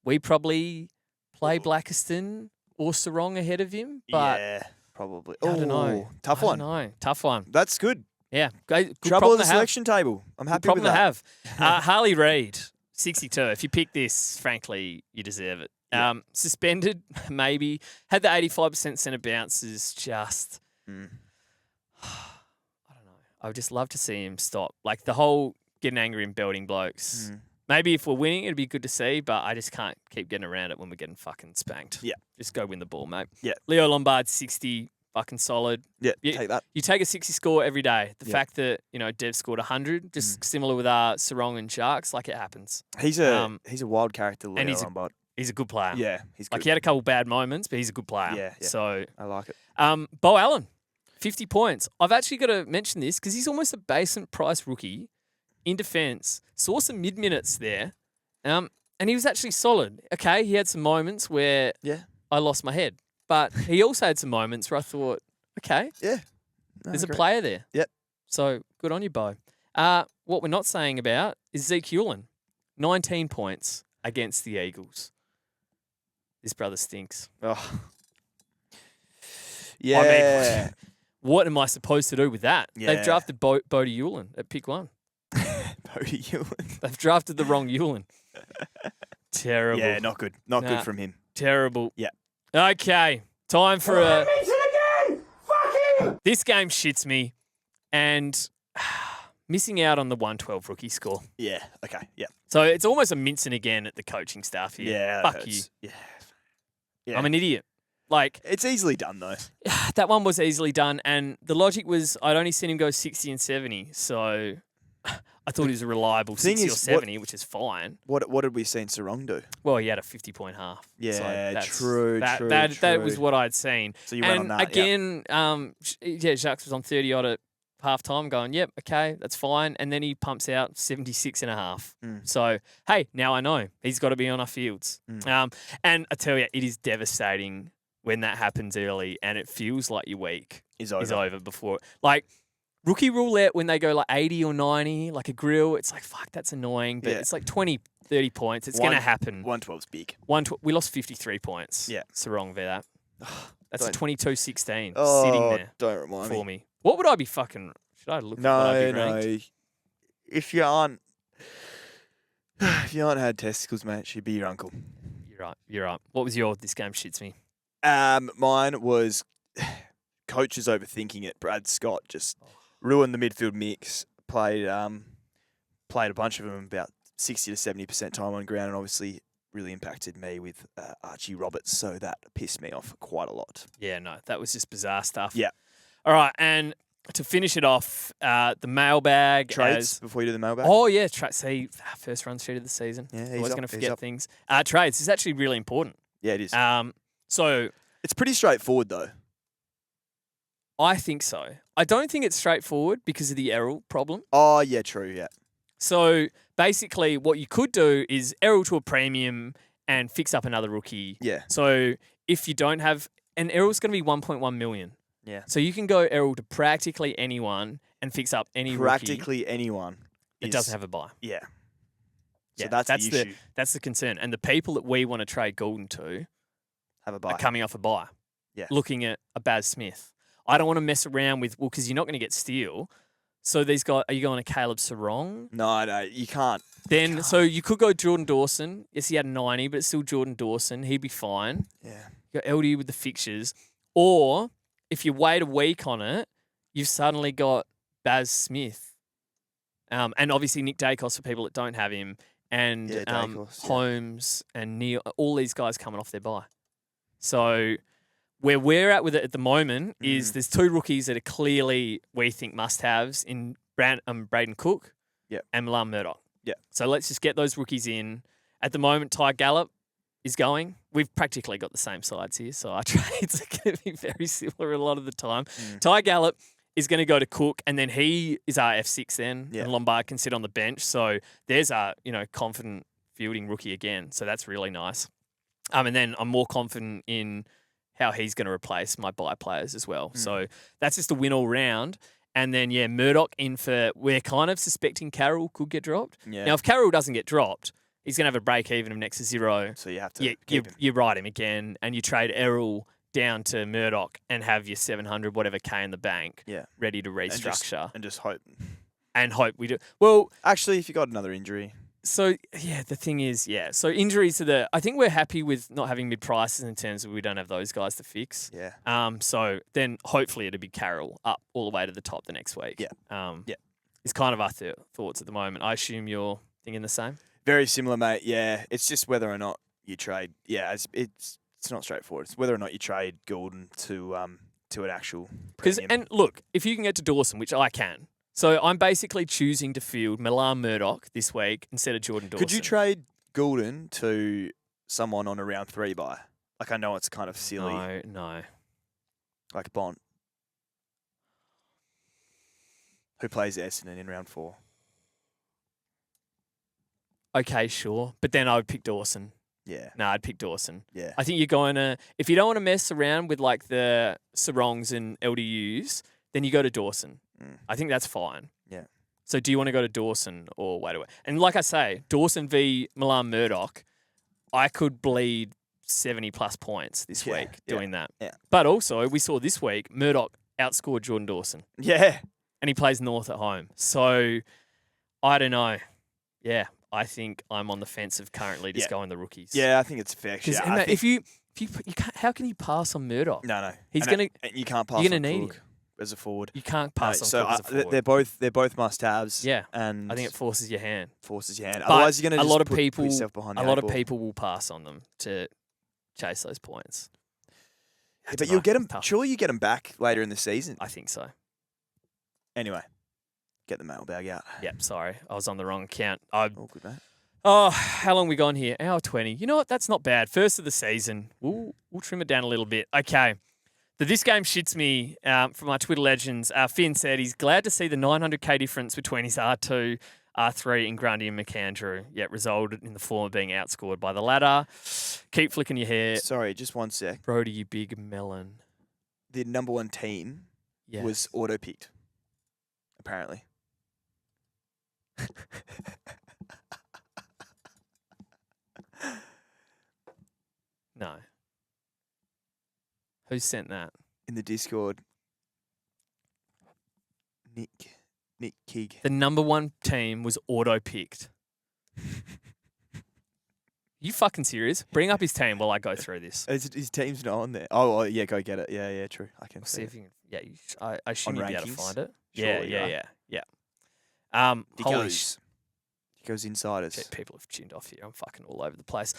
We probably play Blackiston or Sarong ahead of him, but yeah, probably. I don't know. Tough I one. don't know. Tough one. That's good. Yeah. Good Trouble problem at the to have. selection table. I'm happy Problem with to that. have. Harley Reid, 62. If you pick this, frankly, you deserve it. Yeah. Suspended, maybe. Had the 85% centre bounces. Just, I don't know. I would just love to see him stop. Like the whole getting angry and belting blokes. Maybe if we're winning, it'd be good to see, but I just can't keep getting around it when we're getting fucking spanked. Yeah. Just go win the ball, mate. Yeah. Leo Lombard, 60. Fucking solid. Yeah, You- take that. You take a 60 score every day. The Yeah. fact that, Dev scored 100, just similar with Sarong and Sharks, like it happens. He's a wild character, Leo he's a- Lombard. He's a good player. Yeah, he's good. Like he had a couple bad moments, but he's a good player. Yeah. So, I like it. Bo Allen, 50 points. I've actually got to mention this because he's almost a decent price rookie in defence. Saw some mid minutes there, and he was actually solid. Okay, he had some moments where I lost my head, but he also had some moments where I thought, okay, Yeah. there's a player there. Yep. So good on you, Bo. What we're not saying about is Zeke Hewlin, 19 points against the Eagles. This brother stinks. Oh. Yeah. What am I supposed to do with that? Yeah. They've drafted Bodie Hewlin at pick 1. Bodie Hewlin. They've drafted the wrong Hewlin. Terrible. Yeah, not good. Not Nah. good from him. Terrible. Yeah. Okay, time for a... Mention again! Fuck you! This game shits me, and missing out on the 112 rookie score. Yeah. Okay. Yeah. So it's almost a mincing again at the coaching staff here. Yeah. Fuck you. Yeah. Yeah. I'm an idiot. Like, It's easily done though. that one was easily done, and the logic was I'd only seen him go 60 and 70, so I thought he was a reliable thing 60 or is, 70, which is fine. What did we see Sarong do? Well, he had a 50-point half. Yeah, So true. That was what I'd seen. So you went on that, again, Jacques was on 30 odd at half time going, yep, okay, that's fine. And then he pumps out 76 and a half. So, hey, now I know he's got to be on our fields. And I tell you, it is devastating when that happens early and it feels like your week is over before. Like, rookie roulette, when they go like 80 or 90, like a grill, it's like, fuck, that's annoying. But it's like 20, 30 points. It's going to happen. 112's big. We lost 53 points. Yeah. It's wrong for that. That's a 22-16 sitting Oh, there don't remind for me. What would I be fucking... Should I look at what I'd be ranked? No. If you aren't had testicles, mate, she'd be your uncle. You're right. What was your this game shits me? Mine was coaches overthinking it. Brad Scott just ruined the midfield mix. Played a bunch of them about 60 to 70% time on ground, and obviously really impacted me with Archie Roberts. So that pissed me off quite a lot. Yeah, no, that was just bizarre stuff. Yeah. All right, and to finish it off, the mailbag. Trades before you do the mailbag. Oh, yeah. See, first run sheet of the season. Yeah, Always going to forget things. Trades is actually really important. Yeah, it is. So it's pretty straightforward, though. I think so. I don't think it's straightforward because of the Errol problem. Oh, yeah, true, yeah. So basically what you could do is Errol to a premium and fix up another rookie. Yeah. So if you don't have... And Errol's going to be 1.1 million. Yeah. So you can go Errol to practically anyone and fix up any rookie. Practically anyone. It doesn't have a buy. Yeah. So Yeah, that's the issue. That's the concern. And the people that we want to trade Goulden to Have a buy. are coming off a buy. Yeah. Looking at a Baz Smith. I don't want to mess around with... Well, because you're not going to get Steele. So these guys... Are you going to Caleb Sarong? No, you can't. Then, so you could go Jordan Dawson. Yes, he had 90, but it's still Jordan Dawson. He'd be fine. Yeah. You got LDU with the fixtures. Or, if you wait a week on it, you've suddenly got Baz Smith. And obviously Nick Dacos for people that don't have him. And Dacos, Holmes and Neil, all these guys coming off their bye. So, where we're at with it at the moment is there's two rookies that are clearly, we think, must-haves in Braden Cook and Milan Murdoch. Yeah. So let's just get those rookies in. At the moment, Ty Gallup is going. We've practically got the same sides here, so our trades are going to be very similar a lot of the time. Ty Gallup is going to go to Cook, and then he is our F6 then, and Lombard can sit on the bench. So there's our, confident fielding rookie again. So that's really nice. And then I'm more confident in how he's going to replace my buy players as well. So that's just a win all round. And then, Murdoch in for... We're kind of suspecting Carroll could get dropped. Yeah. Now, if Carroll doesn't get dropped, he's going to have a break even of next to 0. So you have to keep him. You ride him again, and you trade Errol down to Murdoch and have your 700 whatever K in the bank ready to restructure. And just hope. And hope we do. Well... Actually, if you got another injury... So, the thing is, so injuries to I think we're happy with not having mid-prices in terms of we don't have those guys to fix. Yeah. So then hopefully it'll be Carroll up all the way to the top the next week. Yeah. It's kind of our thoughts at the moment. I assume you're thinking the same? Very similar, mate. Yeah. It's just whether or not you trade. Yeah, it's not straightforward. It's whether or not you trade Goulden to an actual premium. And look, if you can get to Dawson, which I can, so I'm basically choosing to field Milan Murdoch this week instead of Jordan Dawson. Could you trade Goulden to someone on a round 3 buy? Like, I know it's kind of silly. No. Like Bont, who plays Essendon in round 4. Okay, sure. But then I would pick Dawson. Yeah. No, I'd pick Dawson. Yeah. I think you're going to... If you don't want to mess around with, like, the Sarongs and LDUs, then you go to Dawson. I think that's fine. Yeah. So do you want to go to Dawson or wait away? And like I say, Dawson v Milan Murdoch, I could bleed 70-plus points this week doing that. Yeah. But also, we saw this week, Murdoch outscored Jordan Dawson. Yeah. And he plays North at home. So, I don't know. Yeah, I think I'm on the fence of currently just going the rookies. Yeah, I think it's fair. Yeah, if you can't, how can you pass on Murdoch? No. He's you can't pass. You're gonna need Cook him as a forward. You can't pass on Cook as a forward. They're both must-haves. Yeah, and I think it forces your hand. But otherwise, you're going to put yourself behind the A lot eight of ball. people will pass on them to chase those points. Yeah, but you'll get them. Surely you get them back later in the season. I think so. Anyway, get the mailbag out. Yep, sorry. I was on the wrong account. All good, mate. Oh, how long we gone here? Hour 20. You know what? That's not bad. First of the season. We'll trim it down a little bit. Okay. This game shits me from our Twitter legends. Finn said he's glad to see the 900k difference between his R2, R3 in Grundy and McAndrew, yet resulted in the former being outscored by the latter. Keep flicking your hair. Sorry, just one sec. Brody, you big melon. The number one team was auto-picked, apparently. No. Who sent that? In the Discord. Nick Keeg. The number one team was auto-picked. You fucking serious? Bring up his team while I go through this. His team's not on there. Oh, yeah, go get it. Yeah, true. I can See see if it. you can, I assume On you'd be able to rankings? find it. Surely, Yeah. He Holy goes insiders. shit, people have tuned off here. I'm fucking all over the place.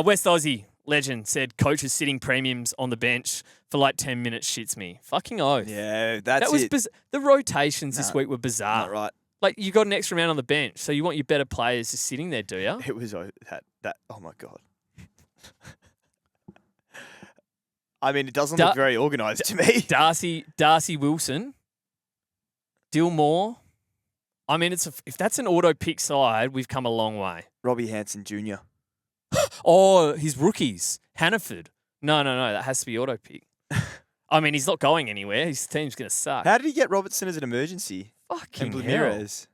West Aussie legend said coaches sitting premiums on the bench for like 10 minutes shits me. Fucking oath. Yeah, that's That was it. the rotations this No, week were bizarre. Not right. Like you got an extra man on the bench, so you want your better players just sitting there, do you? It was that. Oh my god. I mean, it doesn't look very organised to me. Darcy Wilson, Dillmore. I mean, if that's an auto pick side, we've come a long way. Robbie Hanson Jr. Oh, his rookies, Hannaford. No, that has to be auto pick. I mean, he's not going anywhere. His team's gonna suck. How did he get Robertson as an emergency? Fucking And hell. Ramirez.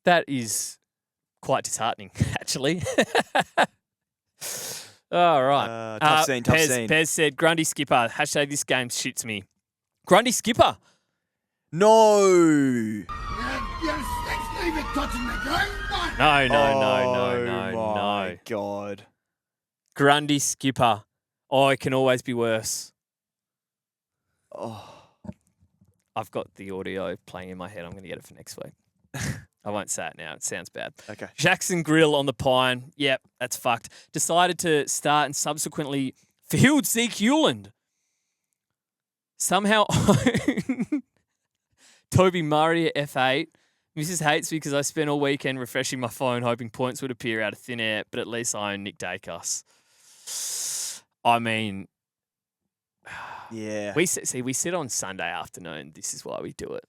That is quite disheartening, actually. All right. Tough scene. Pez said, Grundy skipper. Hashtag this game shits me. Grundy skipper. No. Leave it touching the game, mate. No. Oh my god. Grundy skipper. Oh, it can always be worse. Oh. I've got the audio playing in my head. I'm going to get it for next week. I won't say it now. It sounds bad. Okay. Jackson Grill on the Pine. Yep, that's fucked. Decided to start and subsequently field Zeke Hewland. Somehow Toby Murray at F8. Mrs. hates me because I spent all weekend refreshing my phone hoping points would appear out of thin air, but at least I own Nick Dacos. I mean, Yeah. we sit on Sunday afternoon. This is why we do it.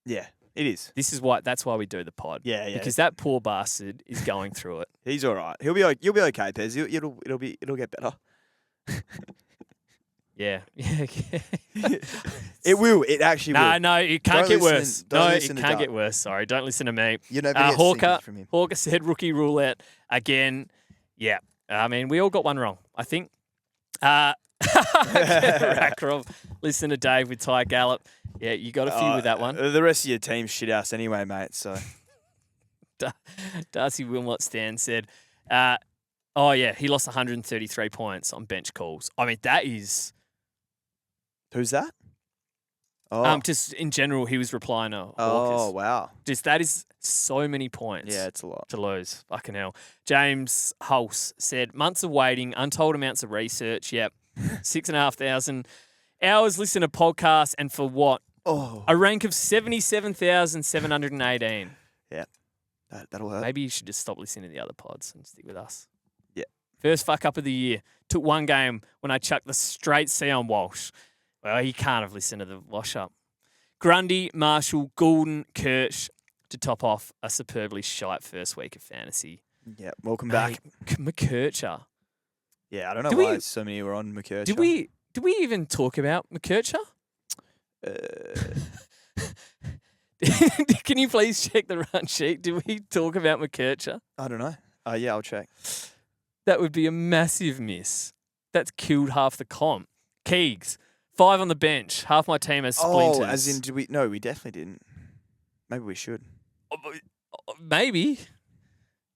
Yeah, it is. That's why we do the pod. Yeah. Because that poor bastard is going through it. He's all right. You'll be okay, Pez. It'll get better. Yeah. It will. It actually will. No, it can't Don't get listen- worse. don't No, it listen to can't Doug. get worse. Sorry, don't listen to me. You never get stinkers from him. Hawker said rookie roulette again. Yeah. I mean, we all got one wrong, I think. Rakrov, listen to Dave with Ty Gallup. Yeah, you got a few with that one. The rest of your team's shit house anyway, mate. So Darcy Wilmot Stan said, he lost 133 points on bench calls. I mean, that is... Who's that? Oh, just in general, he was replying to Hawkers. oh wow. Just that is so many points. Yeah, it's a lot. To lose. Fucking hell. James Hulse said, months of waiting, untold amounts of research. Yep. 6,500 hours listen to podcasts, and for what? Oh, A rank of 77,718. yeah. That'll hurt. Maybe you should just stop listening to the other pods and stick with us. Yeah. First fuck up of the year. Took one game when I chucked the straight C on Walsh. Well, he can't have listened to the wash up. Grundy, Marshall, Goulden, Kirsch to top off a superbly shite first week of fantasy. Yeah. Welcome back. McKercher. Yeah, I don't know Did why we- so many were on McKercher. Did we even talk about McKercher? Can you please check the run sheet? Did we talk about McKercher? I don't know. Yeah, I'll check. That would be a massive miss. That's killed half the comp. Keegs, 5 on the bench. Half my team has splinters. Oh, as in, did we? No, we definitely didn't. Maybe we should. Maybe.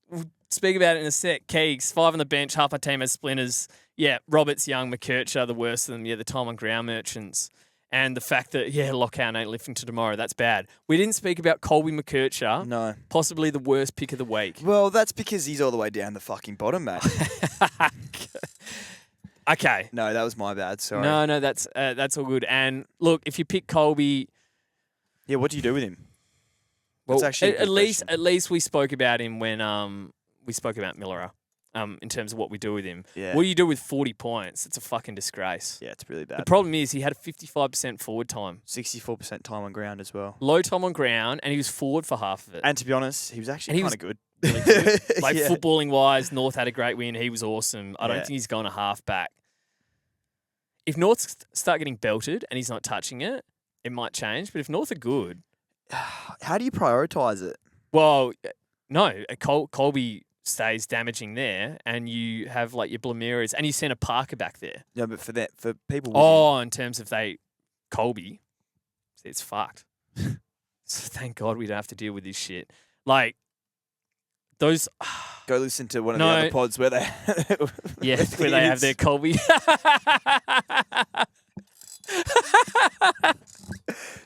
We'll speak about it in a sec. Keegs, 5 on the bench. Half my team has splinters. Yeah, Roberts, Young, McKercher, the worst of them. Yeah, the time on ground merchants. And the fact that, Lockout ain't lifting to tomorrow. That's bad. We didn't speak about Colby McKercher. No. Possibly the worst pick of the week. Well, that's because he's all the way down the fucking bottom, mate. Okay. No, that was my bad. Sorry. No, that's all good. And look, if you pick Colby, Yeah, what do you do with him? Well, That's actually a at good least question. we spoke about him when we spoke about Miller. In terms of what we do with him. Yeah. What do you do with 40 points? It's a fucking disgrace. Yeah, it's really The bad. problem is he had a 55% forward time. 64% time on ground as well. Low time on ground, and he was forward for half of it. And to be honest, he was actually And he kind of good. Really good. Like Yeah. footballing wise, North had a great win. He was awesome. I don't Yeah. think he's going a half back. If North start getting belted and he's not touching it, it might change. But if North are good, How do you prioritise it? well, no, Colby stays damaging there, and you have like your Blamiras, and you send a Parker back there. Yeah, but for people. With Oh, in terms of Colby, it's fucked. So thank God we don't have to deal with this shit. Like those, go listen to one of No. the other pods where they. yeah, where they have their Colby.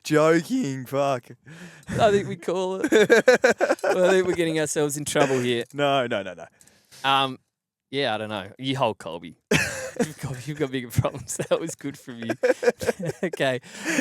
Joking, fuck. I think we call it. I think we're getting ourselves in trouble here. No. Yeah, I don't know. You hold Colby. You've got bigger problems. That was good from you. Okay.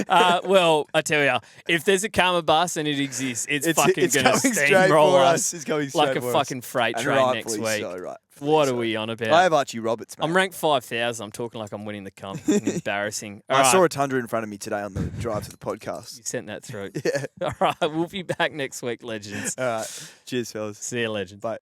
Well, I tell you, if there's a karma bus and it exists, it's fucking going to coming straight steamroll for us It's going straight like a for fucking us. freight And train next rightfully week. So, right. What are we on about? I have Archie Roberts, man. I'm ranked 5,000. I'm talking like I'm winning the comp. Embarrassing. All I right. saw a Tundra in front of me today on the drive to the podcast. You sent that through. Yeah. All right. We'll be back next week, legends. All right. Cheers, fellas. See you, legends. Bye.